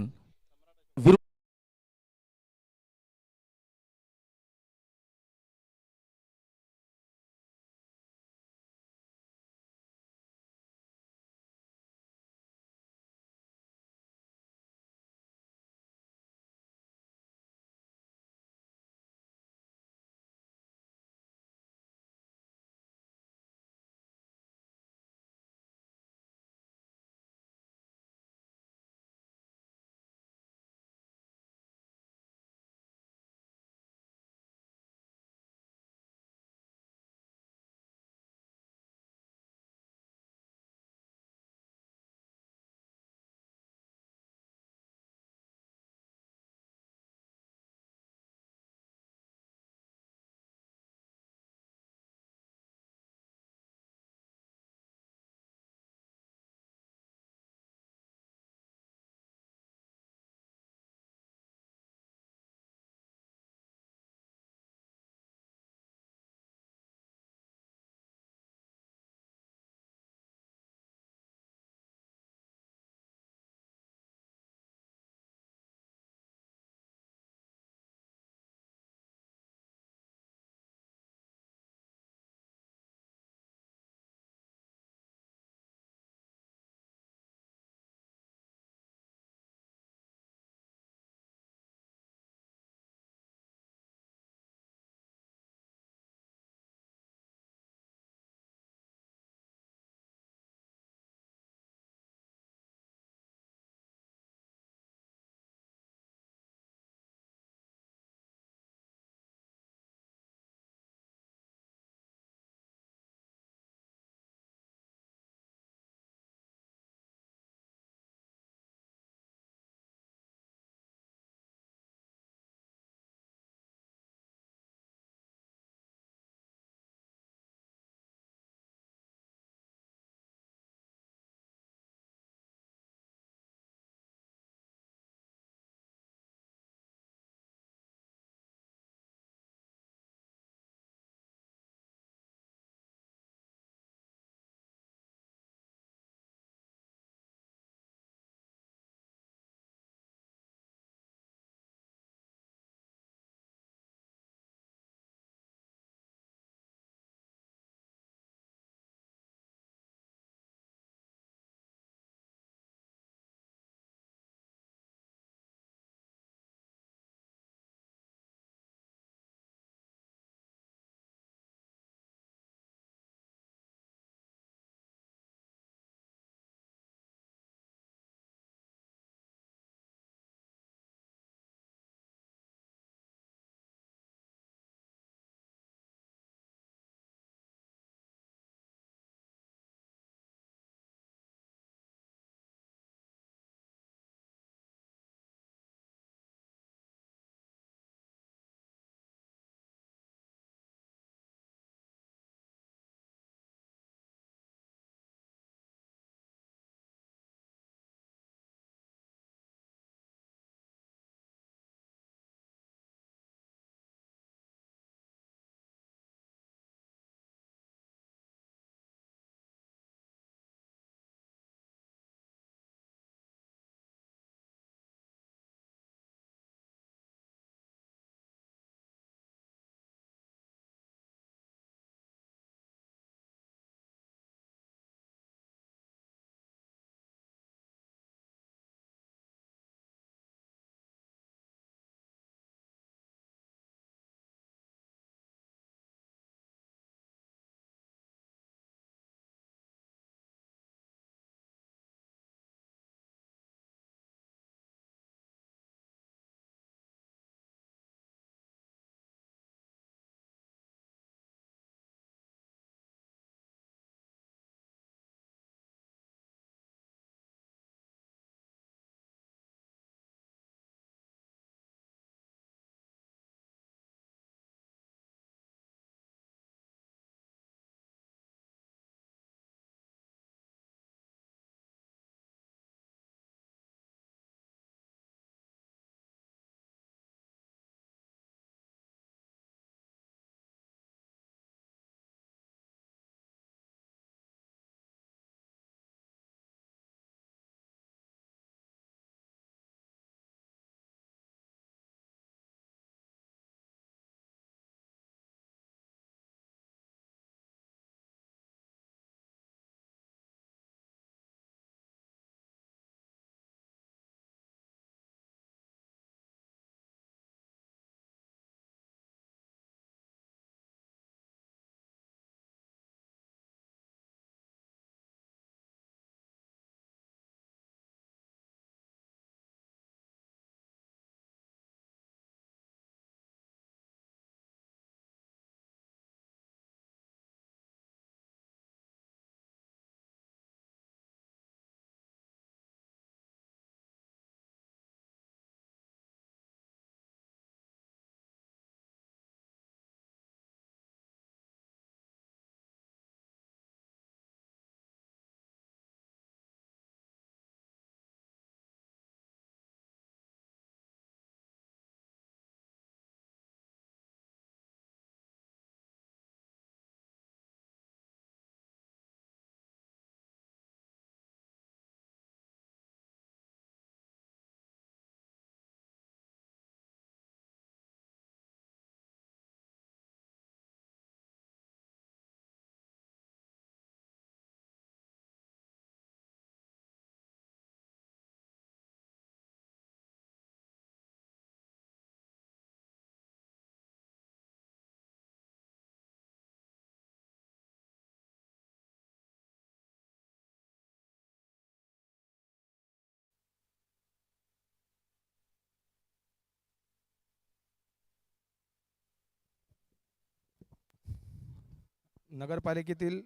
नगरपालिकेतील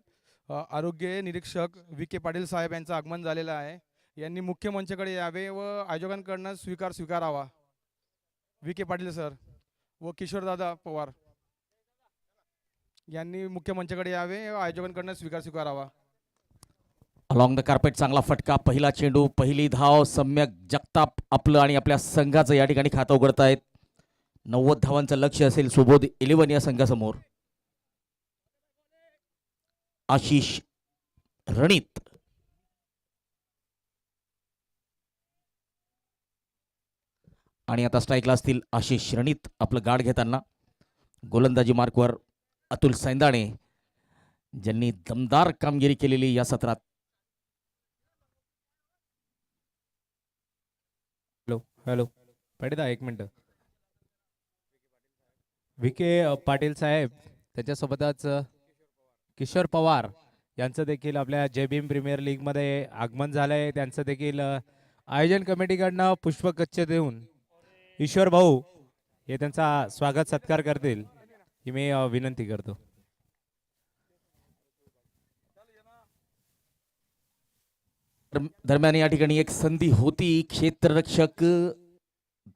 आरोग्य निरीक्षक विखे पाटील साहेब यांचं आगमन झालेलं आहे. यांनी मुख्य मंचाकडे यावे व आयोजकांकडनं स्वीकारावा. विखे पाटील सर व किशोरदादा पवार यांनी मुख्य मंचाकडे यावे व आयोजकांकडनं स्वीकारावा. अलॉंग द कार्पेट चांगला फटका, पहिला चेंडू, पहिली धाव. सम्यक जगताप आपलं आणि आपल्या संघाचं या ठिकाणी खातं उघडतायत. 90 धावांचं लक्ष असेल सुबोध 11 या संघासमोर. आशिष रणित आणि आता स्ट्राईकला असतील आशिष रणित. आपलं गाड घेताना गोलंदाजी मार्कवर अतुल सैंदाणे ज्यांनी दमदार कामगिरी केलेली या सत्रात. हॅलो पडिदा, एक मिनिट. विखे पाटील साहेब त्याच्यासोबतच किशोर पवार यांचं देखील आपल्या जय भीम प्रीमियर लीगमध्ये आगमन झालंय. त्यांचं देखील आयोजन कमिटीकडनं पुष्पगुच्छ देऊन ईश्वर भाऊ हे त्यांचा स्वागत सत्कार करतील ही मी विनंती करतो. दरम्यान या ठिकाणी एक संधी होती. क्षेत्ररक्षक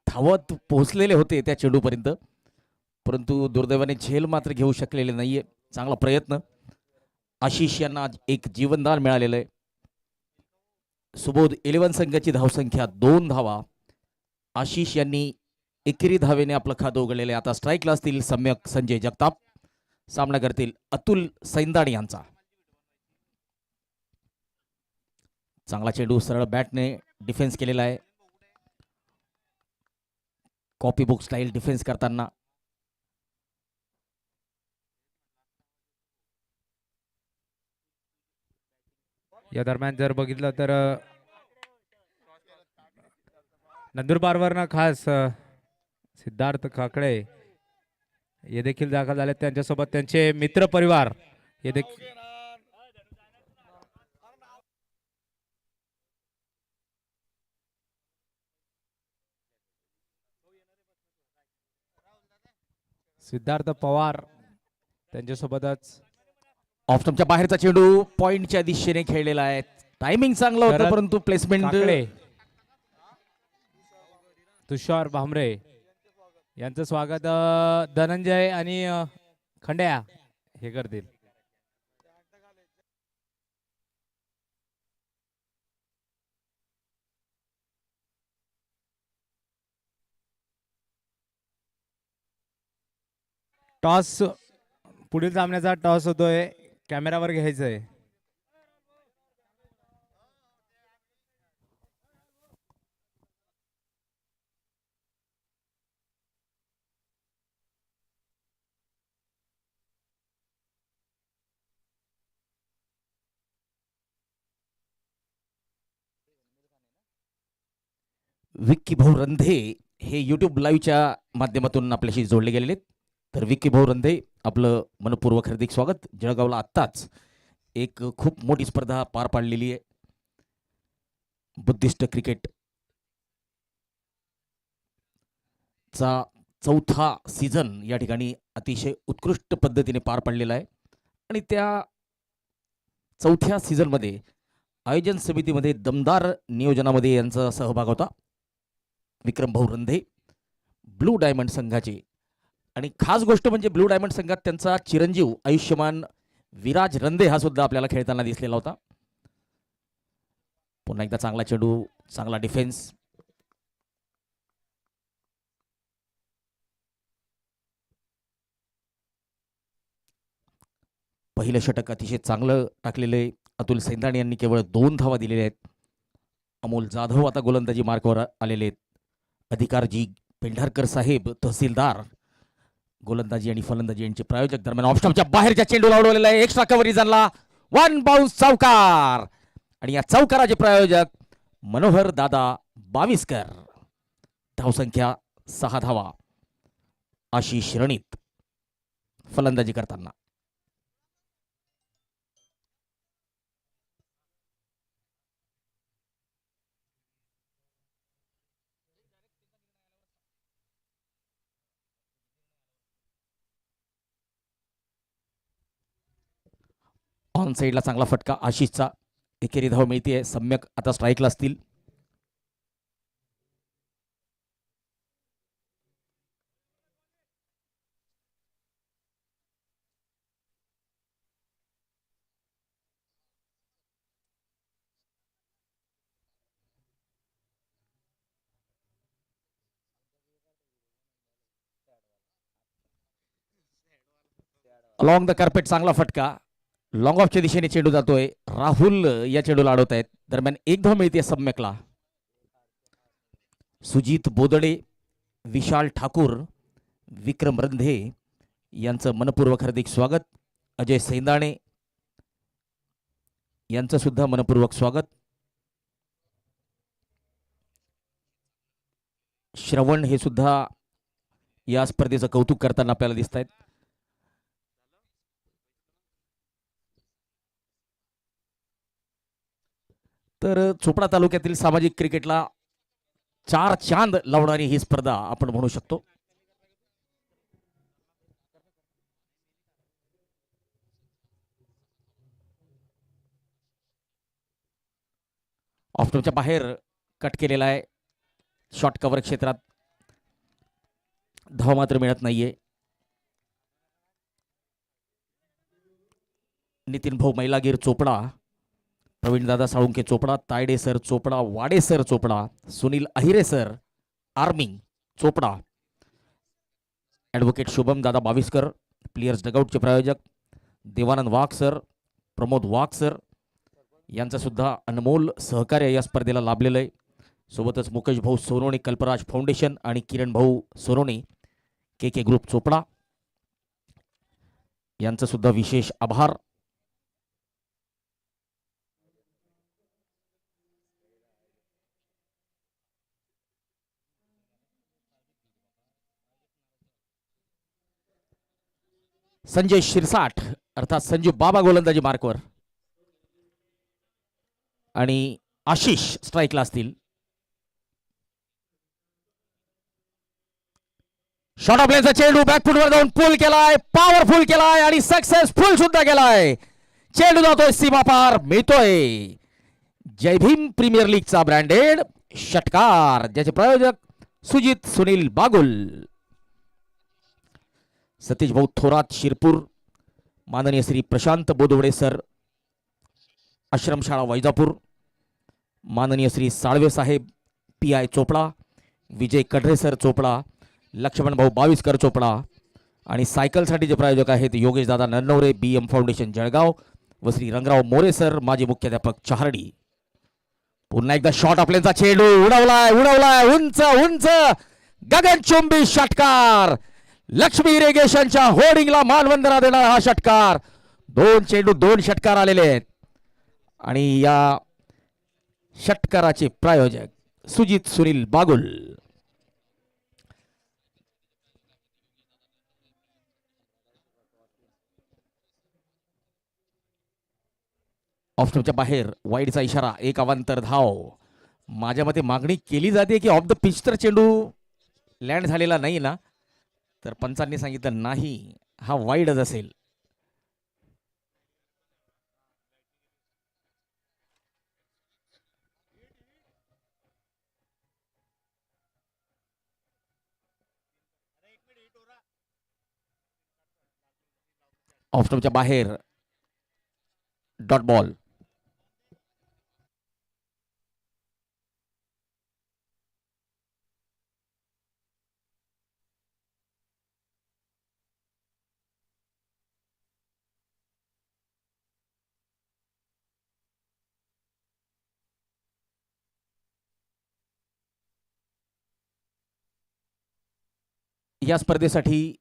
धावत पोहोचलेले होते त्या चेंडूपर्यंत, परंतु दुर्दैवाने झेल मात्र घेऊ शकलेले नाहीये. चांगला प्रयत्न. आशिष यांना एक जीवनदान मिळालेलं आहे. सुबोध 11 संघाची धावसंख्या 2 धावा. आशिष यांनी एकेरी धावेने आपलं खातं उघडलेलं आहे. आता स्ट्राईकला असतील सम्यक संजय जगताप. सामना करतील अतुल सैंदाणे यांचा. चांगला चेंडू सरळ बॅटने डिफेन्स केलेला आहे. कॉपी बुक स्टाईल डिफेन्स करताना या दरम्यान जर बघितलं तर नंदुरबारवरनं खास सिद्धार्थ काकडे हे देखील दाखल झाले. त्यांच्यासोबत त्यांचे मित्र परिवार हे देखील. सिद्धार्थ पवार त्यांच्यासोबतच. ऑफ स्टंपच्या बाहेरचा चेंडू पॉइंटच्या दिशेने खेळलेला आहे. टायमिंग चांगलं होतं, शरद परंतु प्लेसमेंट. काकडे, तुषार भामरे यांचं स्वागत धनंजय आणि खंड्या हे करतील. टॉस, पुढील सामन्याचा टॉस होतोय. कॅमेरावर घ्यायचंय. विक्की भाऊ रंधे हे युट्यूब लाईव्हच्या माध्यमातून आपल्याशी जोडले गेलेले आहेत. तर विक्की भाऊ रंधे आपलं मनपूर्वक हार्दिक स्वागत. जळगावला आत्ताच एक खूप मोठी स्पर्धा पार पाडलेली आहे. बुद्धिस्ट क्रिकेट चा 4था सीझन या ठिकाणी अतिशय उत्कृष्ट पद्धतीने पार पडलेला आहे. आणि त्या 4थ्या सीझनमध्ये आयोजन समितीमध्ये दमदार नियोजनामध्ये यांचा सहभाग होता. विक्रम भाऊ रंधे ब्लू डायमंड संघाचे. आणि खास गोष्ट म्हणजे ब्लू डायमंड संघात त्यांचा चिरंजीव आयुष्यमान विराज रंधे हा सुद्धा आपल्याला खेळताना दिसलेला होता. पुन्हा एकदा चांगला चेंडू, चांगला डिफेन्स. पहिलं षटक अतिशय चांगलं टाकलेले अतुल सैंदाणे यांनी केवळ 2 धावा दिलेल्या आहेत. अमोल जाधव आता गोलंदाजी मार्कवर आलेले आहेत. अधिकारजी पेंढारकर साहेब तहसीलदार गोलंदाजी आणि फलंदाजी यांचे प्रायोजक. दरम्यान ऑफस्टंपच्या बाहेरच्या चेंडूला उडवलेला आहे. एक्स्ट्रा कव्हरी झाला. 1 बाउन्स चौकार. आणि या चौकाराचे प्रायोजक मनोहर दादा बाविस्कर. धावसंख्या 6 धावा. आशिष रणित फलंदाजी करताना. ऑन साईडला चांगला फटका आशिषचा. एकेरी धाव मिळते. सम्यक आता स्ट्राईकला असतील. अलॉंग द कार्पेट चांगला फटका. लॉंग ऑफच्या दिशेने चेंडू जातोय. राहुल या चेंडूला अडवत आहेत. दरम्यान एक धाव मिळते सम्यकला. सुजित बोदडे, विशाल ठाकूर, विक्रम रंधे यांचं मनपूर्वक हार्दिक स्वागत. अजय सैंदाणे यांचं सुद्धा मनपूर्वक स्वागत. श्रवण हे सुद्धा या स्पर्धेचं कौतुक करताना आपल्याला दिसत आहेत. तर चोपडा तालुक्यातील सामाजिक क्रिकेटला चार चांद लावणारी ही स्पर्धा आपण म्हणू शकतो. ऑफ्टरच्या बाहेर कट केलेला आहे. शॉर्ट कव्हर क्षेत्रात धाव मात्र मिळत नाहीये. नितीन भाऊ मैलागीर चोपडा, प्रवीण दादा Salunke Chopda, Tayde sir Chopda, Wade sir Chopda, Sunil Ahire sir आर्मिंग चोपडा, ॲडव्होकेट शुभम दादा बाविस्कर, प्लेयर्स डगआउटचे प्रायोजक देवानंद वाघ सर, प्रमोद वाघ सर यांचं सुद्धा अनमोल सहकार्य या स्पर्धेला लाभलेलं आहे. सोबतच मुकेश भाऊ सोनोणे कल्पराज फाउंडेशन आणि किरण भाऊ सोनोणे के ग्रुप चोपडा यांचं सुद्धा विशेष आभार. संजय शिरसाट अर्थात संजू बाबा गोलंदाजी मार्कवर आणि आशिष स्ट्राईकला असतील. शॉर्ट ऑफ लेनचा चेंडू बॅकफुटवर जाऊन पुल केलाय, पॉवरफुल केलाय आणि सक्सेसफुल सुद्धा केलाय. चेंडू जातोय सीमा पार, मिळतोय जय भीम प्रीमियर लीगचा ब्रँडेड षटकार, ज्याचे प्रायोजक सुजित सुनील बागुल, सतीश भाऊ थोरात शिरपूर, माननीय श्री प्रशांत बोदवडे सर आश्रमशाळा वैजापूर, माननीय श्री साळवे साहेब PI चोपडा, विजय कढरे सर चोपडा, लक्ष्मण भाऊ बाविस्कर चोपडा आणि सायकलसाठी जे प्रायोजक आहेत योगेश दादा नन्नवरे BM फाउंडेशन जळगाव व श्री रंगराव मोरे सर माजी मुख्याध्यापक चहार्डी. पुन्हा एकदा शॉर्ट ऑफ लेनचा चेंडू उडवलाय उंच उंच गगनचुंबी षटकार. लक्ष्मी इरिगेशनच्या होर्डिंगला मानवंदना देणारा हा षटकार. 2 चेंडू 2 षटकार आलेले आहेत आणि या षटकाराचे प्रायोजक सुजित सुनील बागुल. ऑफच्या बाहेर वाईडचा इशारा, एक अवांतर धाव. माझ्या मते मागणी केली जाते की ऑफ द पिच तर चेंडू लँड झालेला नाही ना, तर पंचांनी सांगितलं नाही, हा वाईडच असेल. ऑफच्या बाहेर डॉट बॉल. या स्पर्धेसाठी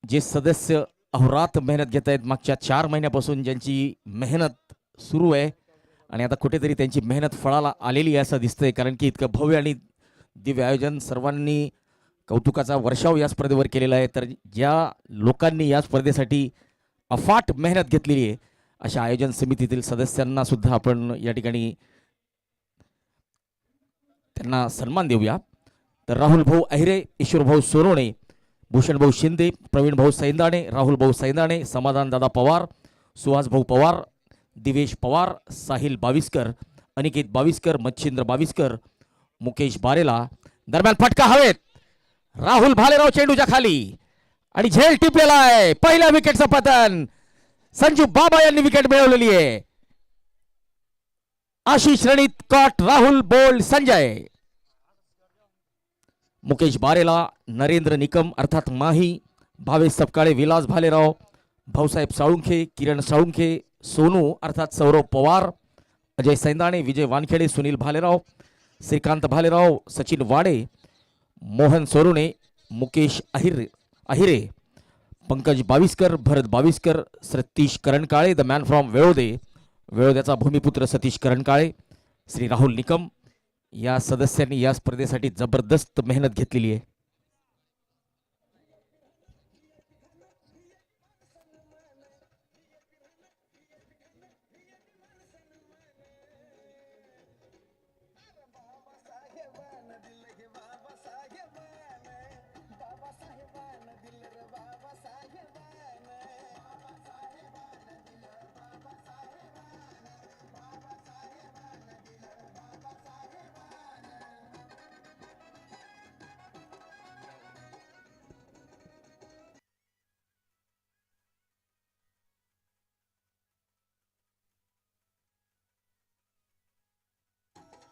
जे सदस्य अहोरात्र मेहनत घेत आहेत, मागच्या 4 महिन्यापासून ज्यांची मेहनत सुरू आहे आणि आता कुठेतरी त्यांची मेहनत फळाला आलेली आहे असं दिसतंय, कारण की इतकं भव्य आणि दिव्य आयोजन, सर्वांनी कौतुकाचा वर्षाव या स्पर्धेवर केलेला आहे. तर ज्या लोकांनी या स्पर्धेसाठी अफाट मेहनत घेतलेली आहे अशा आयोजन समितीतील सदस्यांना सुद्धा आपण या ठिकाणी त्यांना सन्मान देऊया. तर राहुल भाऊ अहिरे, ईश्वर भाऊ सोनोणे, भूषण भाऊ शिंदे, प्रवीण भाऊ सैंदाणे, राहुल भाऊ सैंदाणे, समाधान दादा पवार, सुहास भाऊ पवार, दिवेश पवार, साहिल बाविस्कर, अनिकेत बाविस्कर, मच्छिंद्र बाविस्कर, मुकेश बारेला. दरम्यान फटका हवेत. राहुल भालेराव चेंडूच्या खाली आणि झेल टिपलेला आहे. पहिल्या विकेटचं पतन. संजू बाबा यांनी विकेट मिळवलेली आहे. Ashish Ranit caught, Rahul bowled, Sanjay. मुकेश बारेला, नरेंद्र निकम अर्थात माही, भावेश सपकाळे, विलास भालेराव, भाऊसाहेब साळुंखे, किरण साळुंखे, सोनू अर्थात सौरभ पवार, अजय सैंदाणे, विजय Wankhede, Sunil Bhalerao, Shrikant Bhalerao, Sachin Wade, Mohan Sorune, Mukesh Ahire, Pankaj Baviskar, Bharat Baviskar, Satish Karankale, the man from वेळोद्याचा भूमिपुत्र सतीश करणकाळे, श्री राहुल निकम या सदस्यांनी या स्पर्धेसाठी जबरदस्त मेहनत घेतलेली आहे.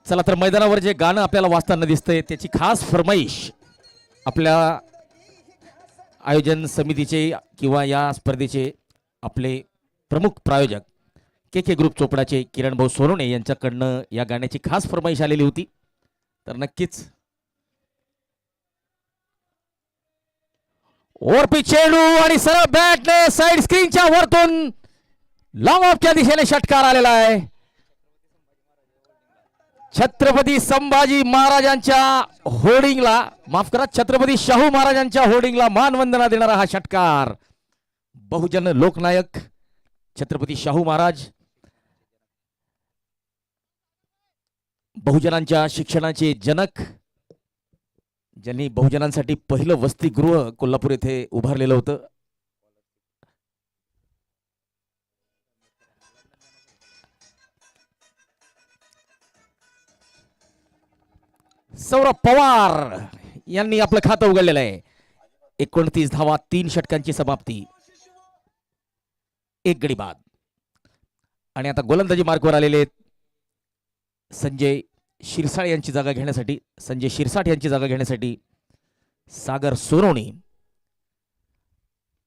चला तर मैदानावर जे गाणं आपल्याला वाचताना दिसतंय त्याची खास फरमाईश आपल्या आयोजन समितीचे किंवा या स्पर्धेचे आपले प्रमुख प्रायोजक के ग्रुप चोपडाचे किरण भाऊ सोनवणे यांच्याकडनं या गाण्याची खास फरमाईश आलेली होती. तर नक्कीच ओरपी चेंडू आणि सरळ बॅटने साइड स्क्रीनच्या वरतून लॉंग ऑफच्या दिशेने षटकार आलेला आहे. छत्रपती संभाजी महाराजांच्या होर्डिंगला, माफ करा, छत्रपती शाहू महाराजांच्या होर्डिंगला मानवंदना देणारा हा षटकार. बहुजन लोकनायक छत्रपती शाहू महाराज, बहुजनांच्या शिक्षणाचे जनक, ज्यांनी बहुजनांसाठी पहिलं वसतिगृह कोल्हापूर येथे उभारलेलं होतं. सौरभ पवार यांनी आपलं खातं उघडलेलं आहे. 29 धावा, 3 षटकांची समाप्ती, 1 गडी बाद. आणि आता गोलंदाजी मार्कवर आलेले संजय शिरसाट यांची जागा घेण्यासाठी सागर सोनवणे,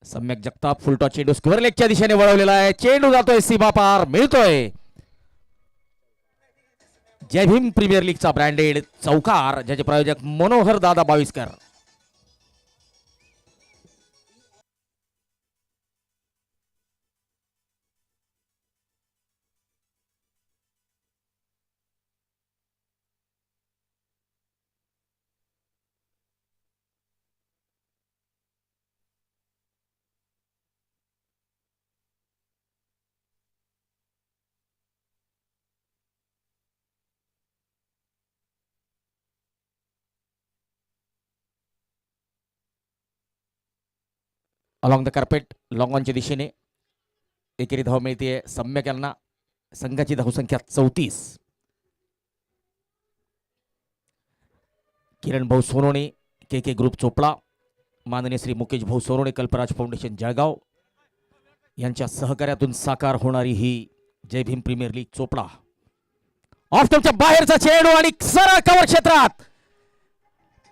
सम्यक जगताप, फुलटॉस चेंडू स्क्वेअर लेगच्या दिशेने वळवलेला आहे. चेंडू जातोय सीमा पार, मिळतोय. जय भीम प्रीमियर लीगचा ब्रँडेड चौकार, ज्याचे प्रायोजक मनोहर दादा Baviskar. Along the carpet long ऑनच्या दिशेने एकेरी धाव मिळते सम्यक यांना. संघाची धावसंख्या 34. किरण भाऊ सोनवणे के ग्रुप चोपडा, माननीय श्री मुकेश भाऊ सोनवणे कल्पराज फाउंडेशन जळगाव यांच्या सहकार्यातून साकार होणारी ही Jai Bhim premier league Chopda. Off स्टंपच्या बाहेरचा चेंडू आणि सरळ कव्हर क्षेत्रात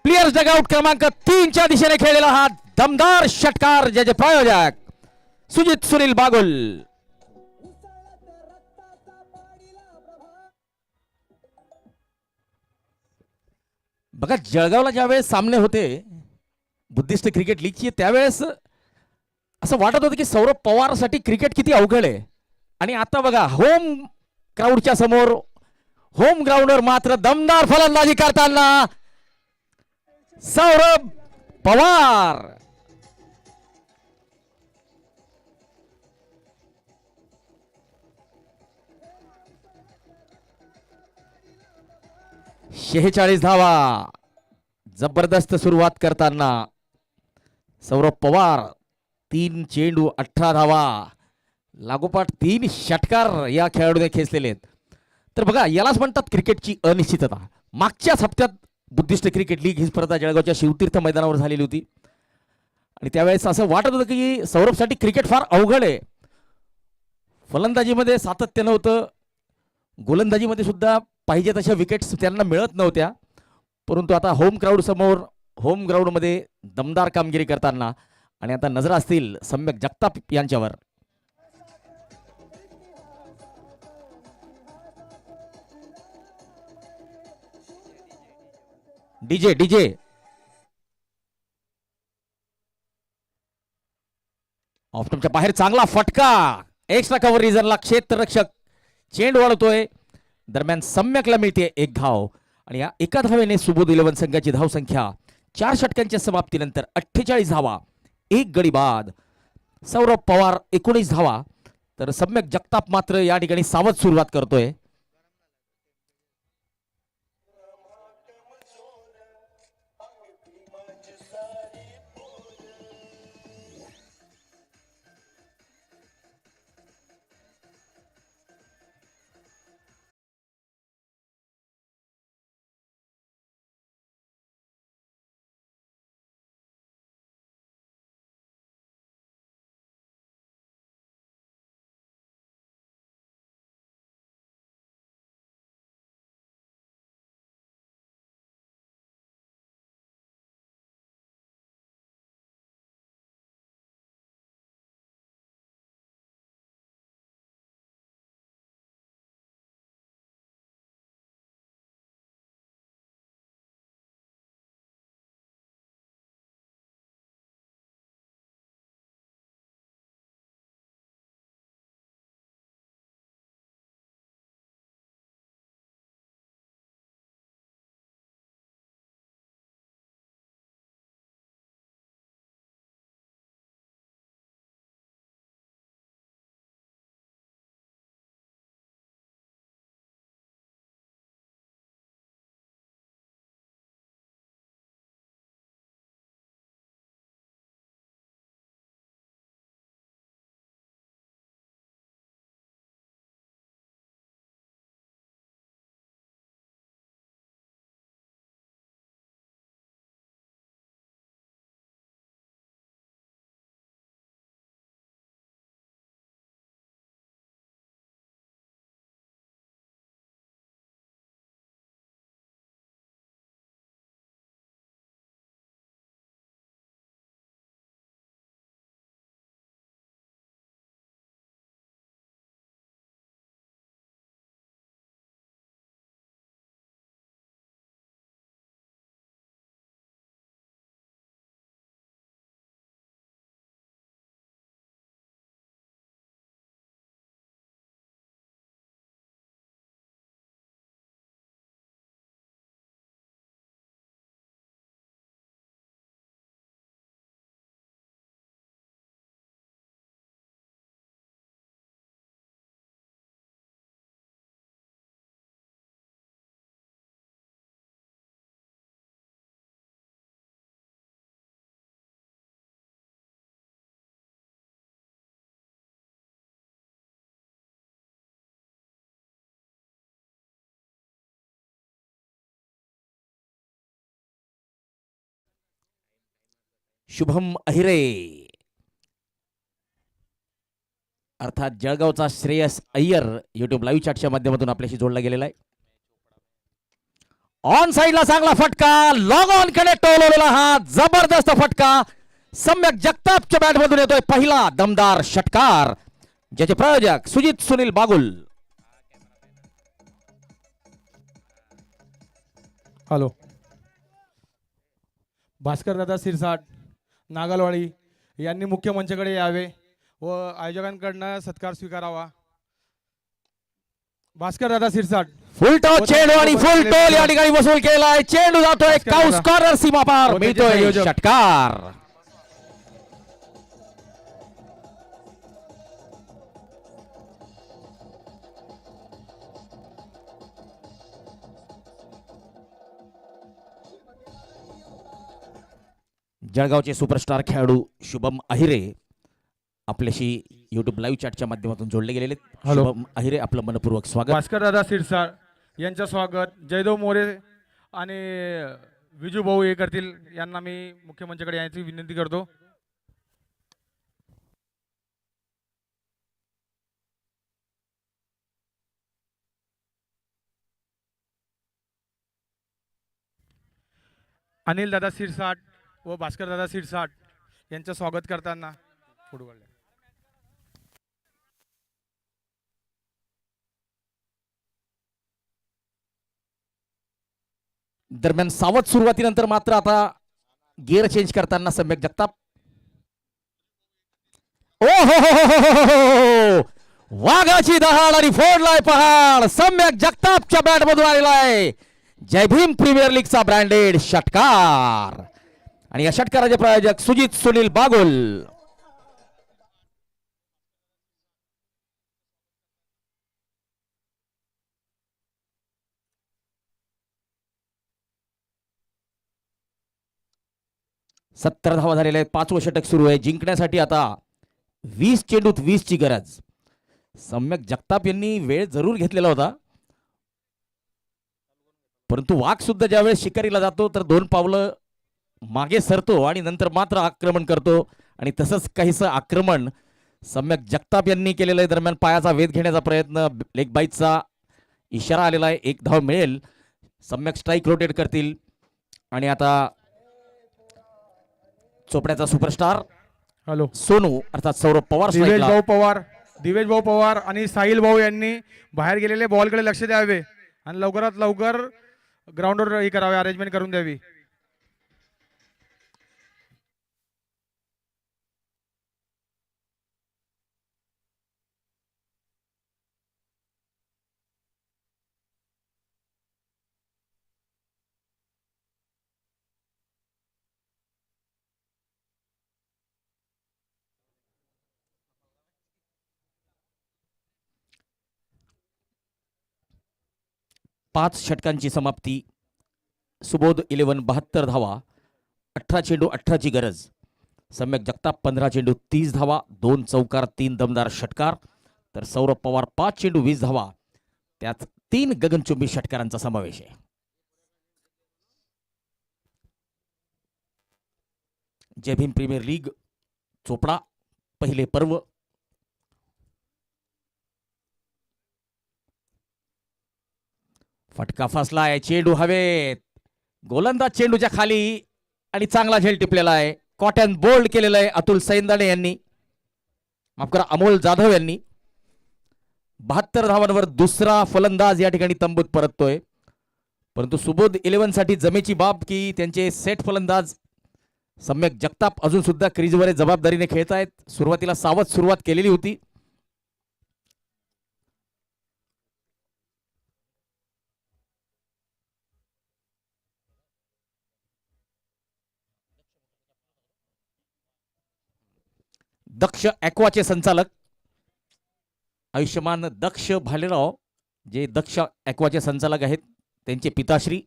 प्लेयर्स डगआउट क्रमांक 3च्या दिशेने खेळलेला हा दमदार षटकार, ज्याचे प्रायोजक सुजित सुनील बागुल. बघा, जळगावला ज्यावेळेस सामने होते बुद्धिस्ट क्रिकेट लीगची, त्यावेळेस असं वाटत होतं की सौरभ पवारसाठी क्रिकेट किती अवघड आहे. आणि आता बघा, होम क्राऊडच्या समोर, होम ग्राउंडवर मात्र दमदार फलंदाजी करताना सौरभ पवार. 46 धावा. जबरदस्त सुरुवात करताना सौरभ पवार 3 चेंडू 18 धावा लागोपाठ 3 षटकार या खेळाडूने खेचलेले आहेत. तर बघा, यालाच म्हणतात क्रिकेटची अनिश्चितता. मागच्याच हप्त्यात बुद्धिस्ट क्रिकेट लीग ही स्पर्धा जळगावच्या शिवतीर्थ मैदानावर झालेली होती आणि त्यावेळेस असं वाटत होतं की सौरभसाठी क्रिकेट फार अवघड आहे. फलंदाजीमध्ये सातत्य नव्हतं, गोलंदाजीमध्ये सुद्धा पाहिजे तशा विकेट्स त्यांना मिळत नव्हत्या. परंतु आता होम क्राऊड समोर होम ग्राउंडमध्ये दमदार कामगिरी करताना आणि आता नजर असतील सम्यक जगताप यांच्यावर. डीजे ऑफ्टमच्या बाहेर चांगला फटका, एक्स्ट्रा कव्हर रिझनला क्षेत्ररक्षक चेंडू वाढवतोय. दरम्यान सम्यकला मिळते एक धाव आणि या एका धावेने सुबोध 11 संघाची धावसंख्या 4 षटकांच्या समाप्तीनंतर 48 धावा, 1 गडी बाद. सौरभ पवार 19 धावा, तर सम्यक जगताप मात्र या ठिकाणी सावध सुरुवात करतोय. शुभम अहिरे अर्थात जळगावचा श्रेयस अय्यर युट्यूब लाईव्ह चॅटच्या माध्यमातून आपल्याशी जोडला गेलेला आहे. ऑन साइडला चांगला फटका, लॉग ऑन कडे टोलवलेला हा जबरदस्त फटका सम्यक जगतापच्या बॅटमधून येतोय. पहिला दमदार षटकार, ज्याचे प्रायोजक सुजित सुनील बागुल. हॅलो, भास्कर दादा सिरसाट नागलवाडी यांनी मुख्य मंचाकडे यावे व आयोजकांकडनं सत्कार स्वीकारावा. भास्कर दादा सिरसाट. फुल टॉस चेंडू आणि फुल टोल या ठिकाणी वसूल केलाय. चेंडू जातोय काउस कॉर्नर सीमा पार, मिळतोय षटकार. जळगावचे सुपरस्टार खेळाडू शुभम अहिरे आपल्याशी युट्यूब लाईव्ह चॅटच्या माध्यमातून जोडले गेलेले आहेत. हॅलो. शुभम अहिरे आपलं मनपूर्वक स्वागत. भास्कर दादा सिरसाळ यांचं स्वागत. जयदेव मोरे आणि विजू भाऊ हे करतील, यांना मी मुख्यमंत्र्याकडे यायची विनंती करतो. अनिल दादा सिरसाट व भास्कर दादा सिरसाट यांचं स्वागत करताना पुढे वळले. दरम्यान सावध सुरुवातीनंतर मात्र आता गिअर चेंज करताना सम्यक जगताप. ओ हो हो हो हो हो हो! वाघाची दहाड आणि फोडलाय पहाड. सम्यक जगतापच्या बॅट मधून आलेला आहे जय भीम प्रीमियर लीगचा ब्रँडेड षटकार आणि या षटकाराचे प्रायोजक सुजित सुनील बागुल. सत्तर धावा झालेल्या आहेत. 5वं षटक सुरू आहे. जिंकण्यासाठी आता 20 चेंडूत 20 ची गरज. सम्यक जगताप यांनी वेळ जरूर घेतलेला होता, परंतु वाघ सुद्धा ज्यावेळेस शिकारीला जातो तर 2 पावलं मागे सरतो आणि नंतर मात्र आक्रमण करतो आणि तसंच काहीसं आक्रमण सम्यक जगताप यांनी केलेलं आहे. दरम्यान पायाचा वेध घेण्याचा प्रयत्न, लेग बाईटचा इशारा आलेला आहे. 1 धाव मिळेल. सम्यक स्ट्राईक रोटेट करतील आणि आता चोपड्याचा सुपरस्टार हॅलो. सोनू अर्थात सौरभ पवार दिवेश स्ट्राईकला. भाऊ पवार आणि साहिल भाऊ यांनी बाहेर गेलेले बॉलकडे लक्ष द्यावे आणि लवकरात लवकर ग्राउंडवर हे करावे, अरेंजमेंट करून द्यावी. पाच षटकांची समाप्ती. सुबोध 11 72 धावा. 18 चेंडू 18 ची गरज. सम्यक जगताप 15 चेंडू 30 धावा, 2 चौकार, 3 दमदार षटकार. तर सौरभ पवार 5 चेंडू 20 धावा, त्यात 3 गगनचुंबी षटकारांचा समावेश आहे. जय भीम प्रीमियर लीग चोपडा पहिले पर्व. फटका फसला आहे. चेंडू हवेत. गोलंदाज चेंडूच्या खाली आणि चांगला झेल टिपलेला आहे. कॉटन बोल्ड केलेला आहे अतुल सैंदाणे यांनी, माफ करा अमोल जाधव यांनी. 72 धावांवर दुसरा फलंदाज या ठिकाणी तंबूत परततोय, परंतु सुबोध 11 साठी जमेची बाब की त्यांचे सेट फलंदाज सम्यक जगताप अजून सुद्धा क्रीजवर जबाबदारीने खेळत आहेत. सुरुवातीला सावध सुरुवात केलेली होती. दक्ष ॲक्वाचे संचालक आयुष्यमान दक्ष भालेराव, जे दक्ष ॲक्वाचे संचालक आहेत, त्यांचे पिताश्री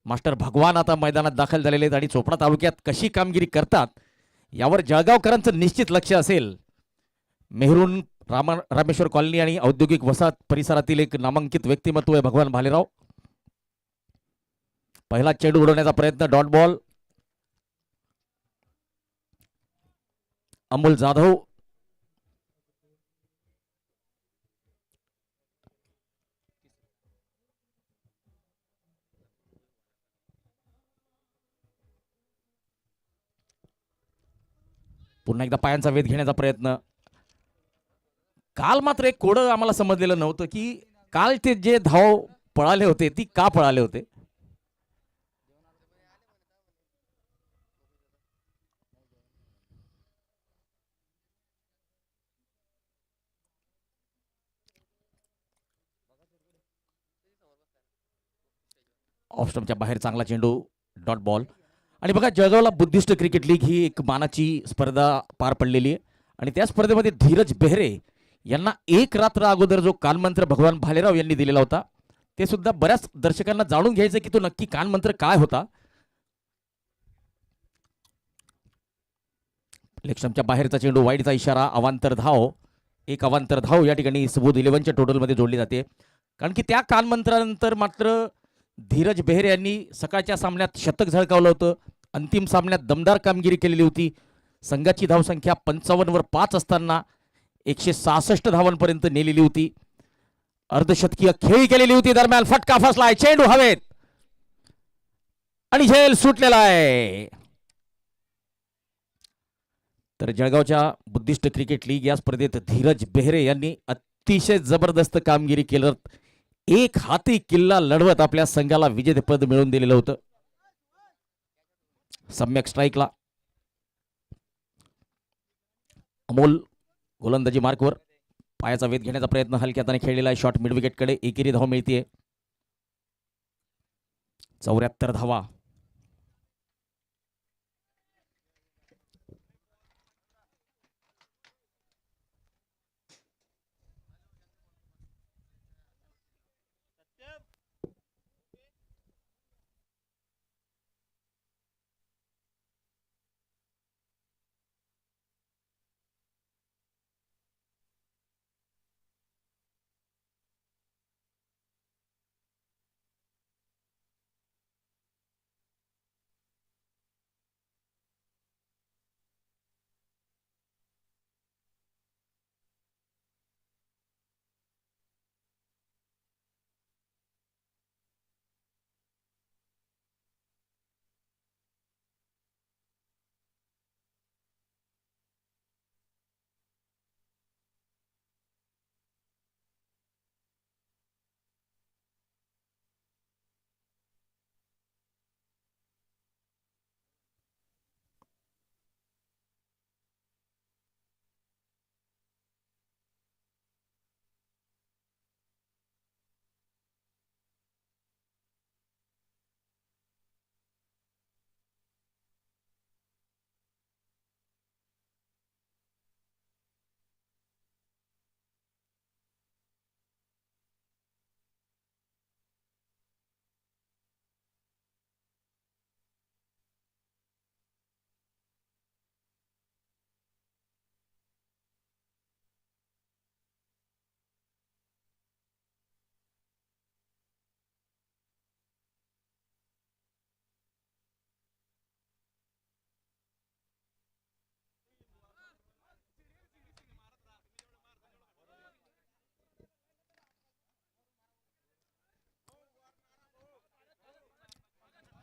मास्टर भगवान आता मैदानात दाखल झालेले आहेत आणि चोपडा तालुक्यात कशी कामगिरी करतात यावर जळगावकरांचं निश्चित लक्ष असेल. मेहरून रामेश्वर कॉलनी आणि औद्योगिक वसाहत परिसरातील एक नामांकित व्यक्तिमत्व आहे भगवान भालेराव. पहिला चेंडू उडवण्याचा प्रयत्न, डॉट बॉल. अमोल जाधव पुन्हा एकदा पायांचा वेध घेण्याचा प्रयत्न. काल मात्र एक कोडं आम्हाला समजलेलं नव्हतं की काल ते जे धाव पळाले होते ती का पळाले होते. ऑफस्टम्पच्या बाहेर चांगला चेंडू, डॉट बॉल. आणि बघा, जळगावला बुद्धिस्ट क्रिकेट लीग ही एक मानाची स्पर्धा पार पडलेली आहे आणि त्या स्पर्धेमध्ये धीरज बेहरे यांना एक रात्र अगोदर जो कानमंत्र भगवान भालेराव यांनी दिलेला होता, ते सुद्धा बऱ्याच दर्शकांना जाणून घ्यायचं की तो नक्की कानमंत्र काय होता. लेक्समच्या बाहेरचा चेंडू वाईडचा इशारा. अवांतर धाव, एक अवांतर धाव या ठिकाणी सुबोध 11च्या टोटलमध्ये जोडली जाते. कारण की त्या कानमंत्रानंतर मात्र धीरज बेहरे यांनी सकाळच्या सामन्यात शतक झळकावलं होतं. अंतिम सामन्यात दमदार कामगिरी केलेली होती. संघाची धावसंख्या 55वर 5 असताना 166 धावांपर्यंत नेलेली होती. अर्धशतकीय खेळी केलेली होती. दरम्यान फटका फसलाय, चेंडू हवेत आणि झेल सुटलेला आहे. तर जळगावच्या बुद्धिस्ट क्रिकेट लीग या स्पर्धेत धीरज बेहरे यांनी अतिशय जबरदस्त कामगिरी केलं. एक हाती किल्ला लढवत आपल्या संघाला विजेतेपद मिळवून दिलेलं होतं. सम्यक स्ट्राईकला अमोल गोलंदाजी मार्कवर पायाचा वेध घेण्याचा प्रयत्न हलक्या हाताने खेळलेला आहे. शॉट मिड विकेटकडे, एकेरी धाव मिळते. 74 धावा.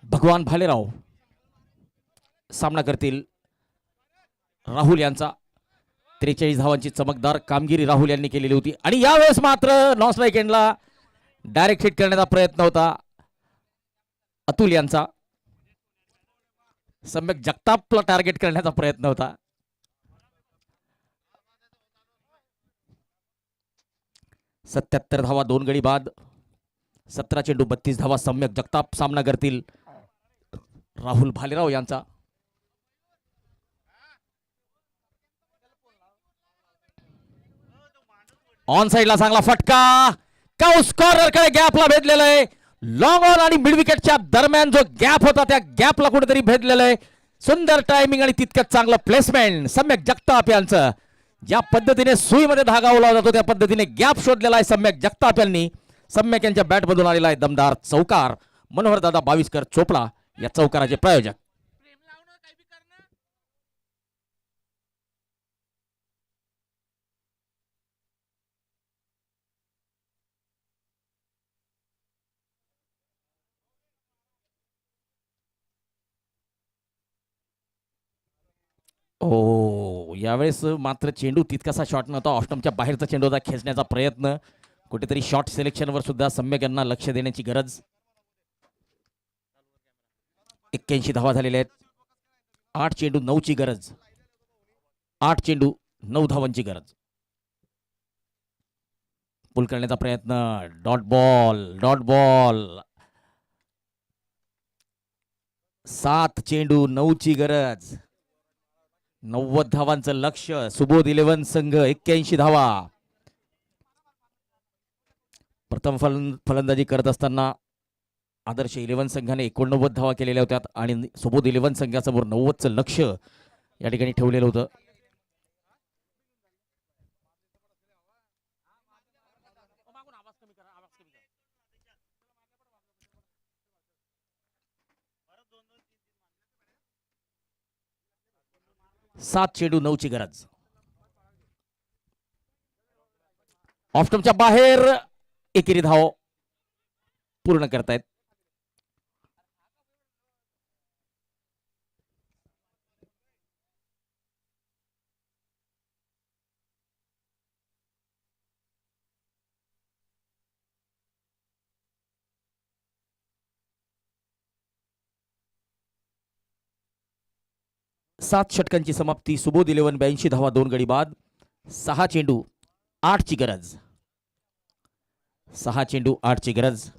भगवान भालेराव सामना करतील राहुल यांचा. 43 धावांची चमकदार कामगिरी राहुल यांनी केलेली होती. आणि यावेळेस मात्र नॉन स्ट्राईक एंडला डायरेक्ट हिट करण्याचा प्रयत्न होता अतुल यांचा. सम्यक जगतापला टार्गेट करण्याचा प्रयत्न होता. सत्याहत्तर धावा, 2 गडी बाद, 17 चेंडू 32 धावा. सम्यक जगताप सामना करतील राहुल भालेराव यांचा. ऑन साइडला चांगला फटका, काउस कॉर्नर कडे गॅपला भेदलेला आहे. लॉंग ऑन आणि मिड विकेटच्या दरम्यान जो गॅप होता त्या गॅपला कुठेतरी भेदलेला आहे. सुंदर टायमिंग आणि तितकंच चांगलं प्लेसमेंट सम्यक जगताप यांचं. ज्या पद्धतीने सुईमध्ये धागा ओलावला जातो त्या पद्धतीने गॅप शोधलेला आहे सम्यक जगताप यांनी. सम्यक यांच्या बॅटमधून आलेला आहे दमदार चौकार. मनोहर दादा बाविस्कर चोपडा या चौकाराचे प्रायोजक. ओ यावेळेस मात्र चेंडू तितकासा शॉट नव्हता. ऑफस्टंपच्या बाहेरचा चेंडू होता. खेचण्याचा प्रयत्न, कुठेतरी शॉट सिलेक्शनवर सुद्धा सम्यक यांना लक्ष देण्याची गरज. 81 धावा झालेल्या आहेत. 8 चेंडू 9ची गरज. 8 चेंडू 9 धावांची गरज. पुल करण्याचा प्रयत्न, डॉट बॉल, डॉट बॉल. 7 चेंडू 9ची गरज. 90 धावांचं लक्ष्य. सुबोध 11 संघ 81 धावा. प्रथम फलंदाजी करत असताना आदर्श 11 संघाने 89 धावा केलेल्या होत्या आणि सुबोध 11 संघासमोर 90चं लक्ष्य या ठिकाणी ठेवलेलं होतं. सात चेंडू 9ची गरज. ऑफस्टंपच्या बाहेर एकेरी धाव पूर्ण करतायत. सात षटकांची समाप्ती. सुबोध 11 82 धावा 2 गडी बाद. 6 चेंडू 8ची गरज. 6 चेंडू 8ची गरज.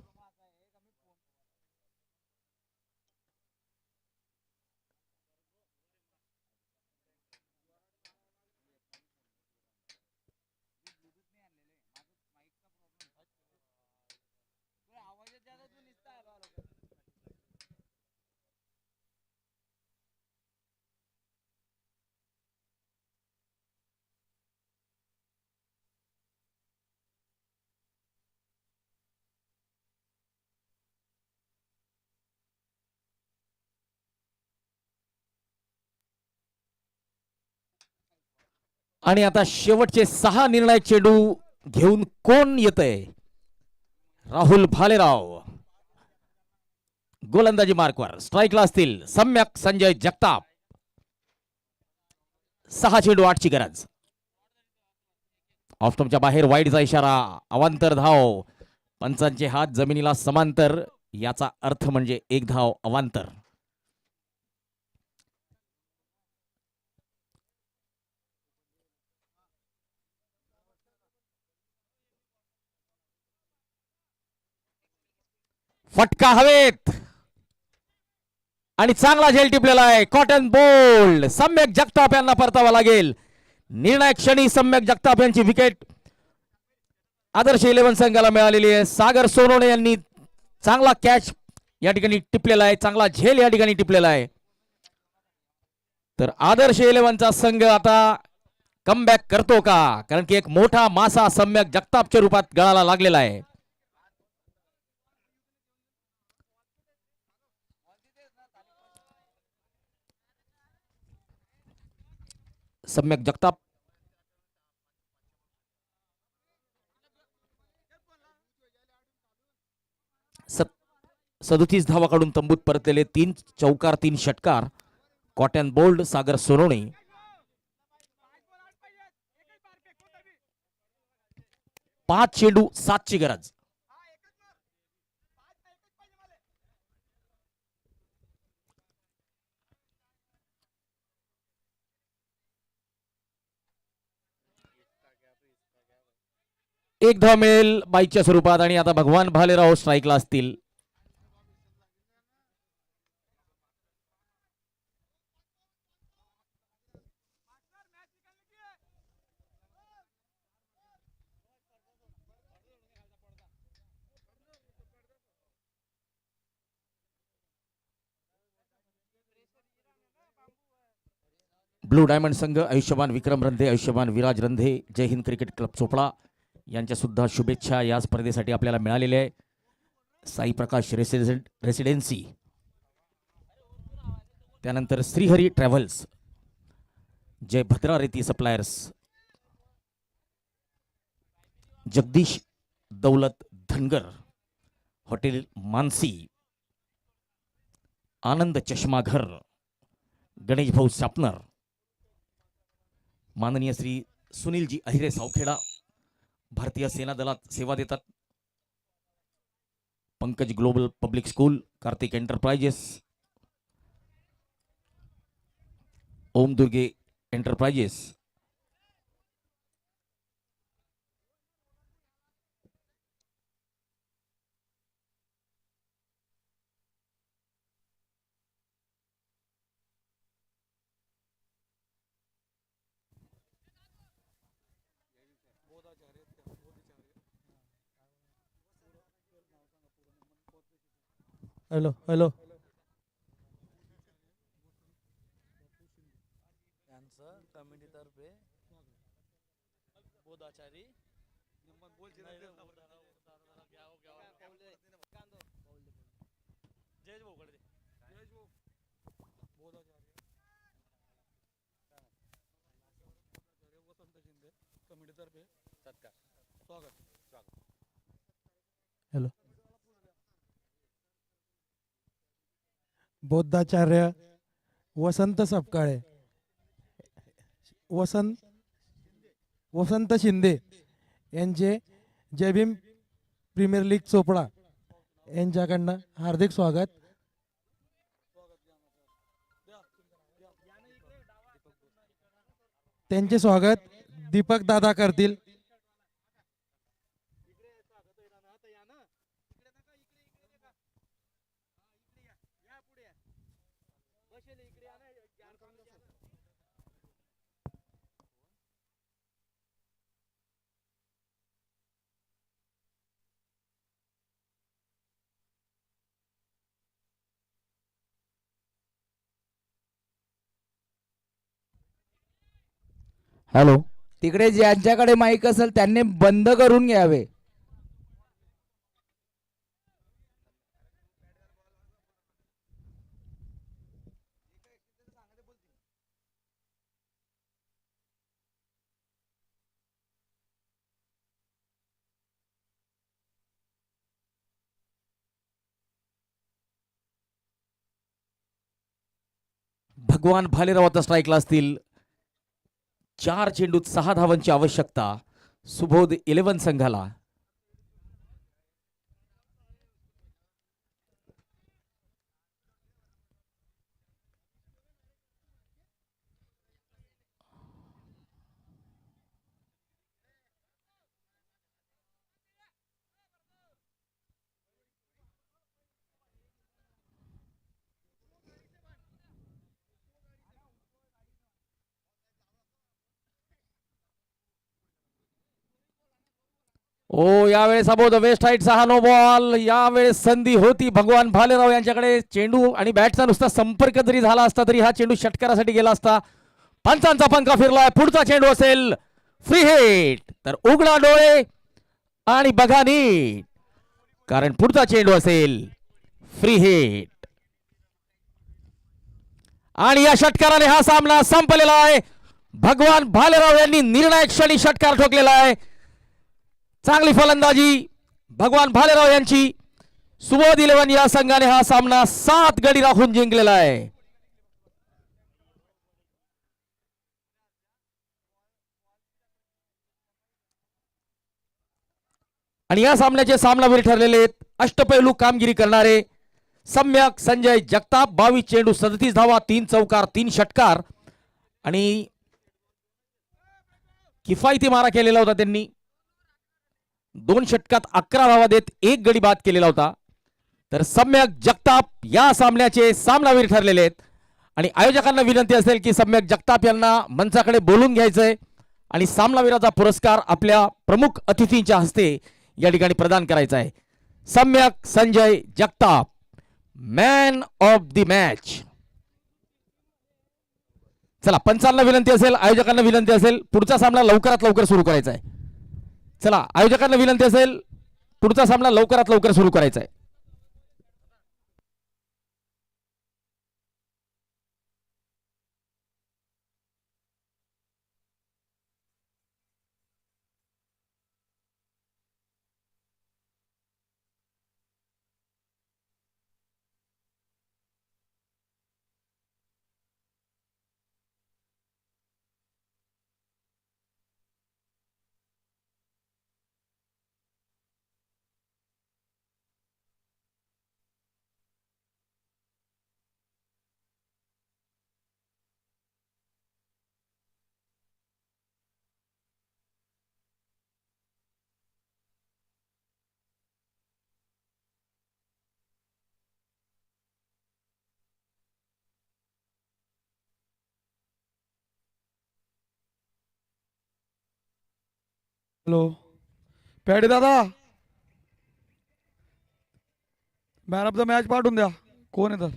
आणि आता शेवटचे 6 निर्णायक चेंडू घेऊन कोण येतंय? राहुल भालेराव गोलंदाजी मार्कवर. स्ट्राईकला असतील सम्यक संजय जगताप. 6 चेंडू 8ची गरज. ऑफस्टंपच्या बाहेर वाईडचा इशारा. अवांतर धाव. पंचांचे हात जमिनीला समांतर. याचा अर्थ म्हणजे 1 धाव अवांतर. फटका हवेत आणि चांगला झेल टिपलेला आहे. Caught and bowled. सम्यक जगताप यांना परतावा लागेल. निर्णायक क्षणी सम्यक जगताप यांची विकेट आदर्श 11 संघाला मिळालेली आहे. सागर सोनवणे यांनी चांगला कॅच या ठिकाणी टिपलेला आहे. चांगला झेल या ठिकाणी टिपलेला आहे. तर आदर्श 11चा संघ आता कमबॅक करतो का? कारण की एक मोठा मासा सम्यक जगतापच्या रूपात गळाला लागलेला आहे. सम्यक जगताप 37 धावा काढून तंबूत परतलेले. 3 चौकार 3 षटकार. कॉटन बोल्ड सागर सोनवणे. 5 चेंडू 7ची गरज. एक धाव मिळेल बाईकच्या स्वरूपात. आणि आता भगवान भालेराव स्ट्राईकला असतील. ब्लू डायमंड संघ आयुष्यमान विक्रम रंधे, आयुष्यमान विराज रंधे, जय हिंद क्रिकेट क्लब चोपडा यांच्या सुद्धा शुभेच्छा या स्पर्धेसाठी आपल्याला मिळालेल्या आहे. साई प्रकाश रेसिडेन्सी, त्यानंतर श्रीहरी ट्रॅव्हल्स, जय भद्रा रेती सप्लायर्स, जगदीश दौलत धनगर, हॉटेल मानसी, आनंद चष्माघर, गणेश भाऊ सापनर, माननीय श्री सुनीलजी अहिरे सावखेडा, भारतीय सेना दलात सेवा देतात, Pankaj global public school, Kartik enterprises, Om Durge enterprises, hello hello कमिटीतर्फे बोधाचारी जयेश भाऊकडे वसंत शिंदे कमिटीतर्फे सत्कार स्वागत. हॅलो. बौद्धाचार्य वसंत सपकाळे, वसंत शिंदे यांचे जय भीम प्रीमियर लीग चोपडा यांच्याकडनं हार्दिक स्वागत. त्यांचे स्वागत दीपक दादा करतील. हॅलो. तिकडे ज्यांच्याकडे माईक असेल त्यांनी बंद करून घ्यावे. भगवान भालेराव आता स्ट्राईकला असतील. 4 चेंडूत 6 धावांची आवश्यकता सुबोध 11 संघाला. ओ यावेळेस अबोध वेस्ट हाईट 6 नो बॉल. यावेळेस संधी होती भगवान भालेराव यांच्याकडे. चेंडू आणि बॅटचा नुसता संपर्क जरी झाला असता तरी हा चेंडू षटकारासाठी गेला असता. पंचांचा पंखा फिरलाय. पुढचा चेंडू असेल फ्री हिट. तर उघडा डोळे आणि बघा नीट, कारण पुढचा चेंडू असेल फ्री हिट. आणि या षटकाराने हा सामना संपलेला आहे. भगवान भालेराव यांनी निर्णायक क्षणी षटकार ठोकलेला आहे. चांगली फलंदाजी भगवान भालेराव यांची. सुबोध 11 या संघाने हा सामना 7 गडी राखून जिंकलेला आहे. आणि या सामन्याचे सामनावीर ठरलेले आहेत अष्टपैलू कामगिरी करणारे सम्यक संजय जगताप. 22 चेंडू 37 धावा, 3 चौकार, 3 षटकार आणि किफायती मारा केलेला होता त्यांनी. 2 षटकात 11 धावा देत 1 गडी बाद केलेला होता. तर सम्यक जगताप या सामन्याचे सामनावीर ठरलेले आहेत. आणि आयोजकांना विनंती असेल की सम्यक जगताप यांना मंचाकडे बोलून घ्यायचंय आणि सामनावीराचा पुरस्कार आपल्या प्रमुख अतिथींच्या हस्ते या ठिकाणी प्रदान करायचा आहे. सम्यक Sanjay Jagtap, man of the match. चला, पंचांना विनंती असेल, आयोजकांना विनंती असेल, पुढचा सामना लवकरात लवकर सुरू करायचा आहे. चला, आयोजकांना विनंती असेल, पुढचा सामना लवकरात लवकर सुरू करायचा आहे. हॅलो, पॅडी दादा, मॅन ऑफ द मॅच पाठवून द्या. कोण आहे तर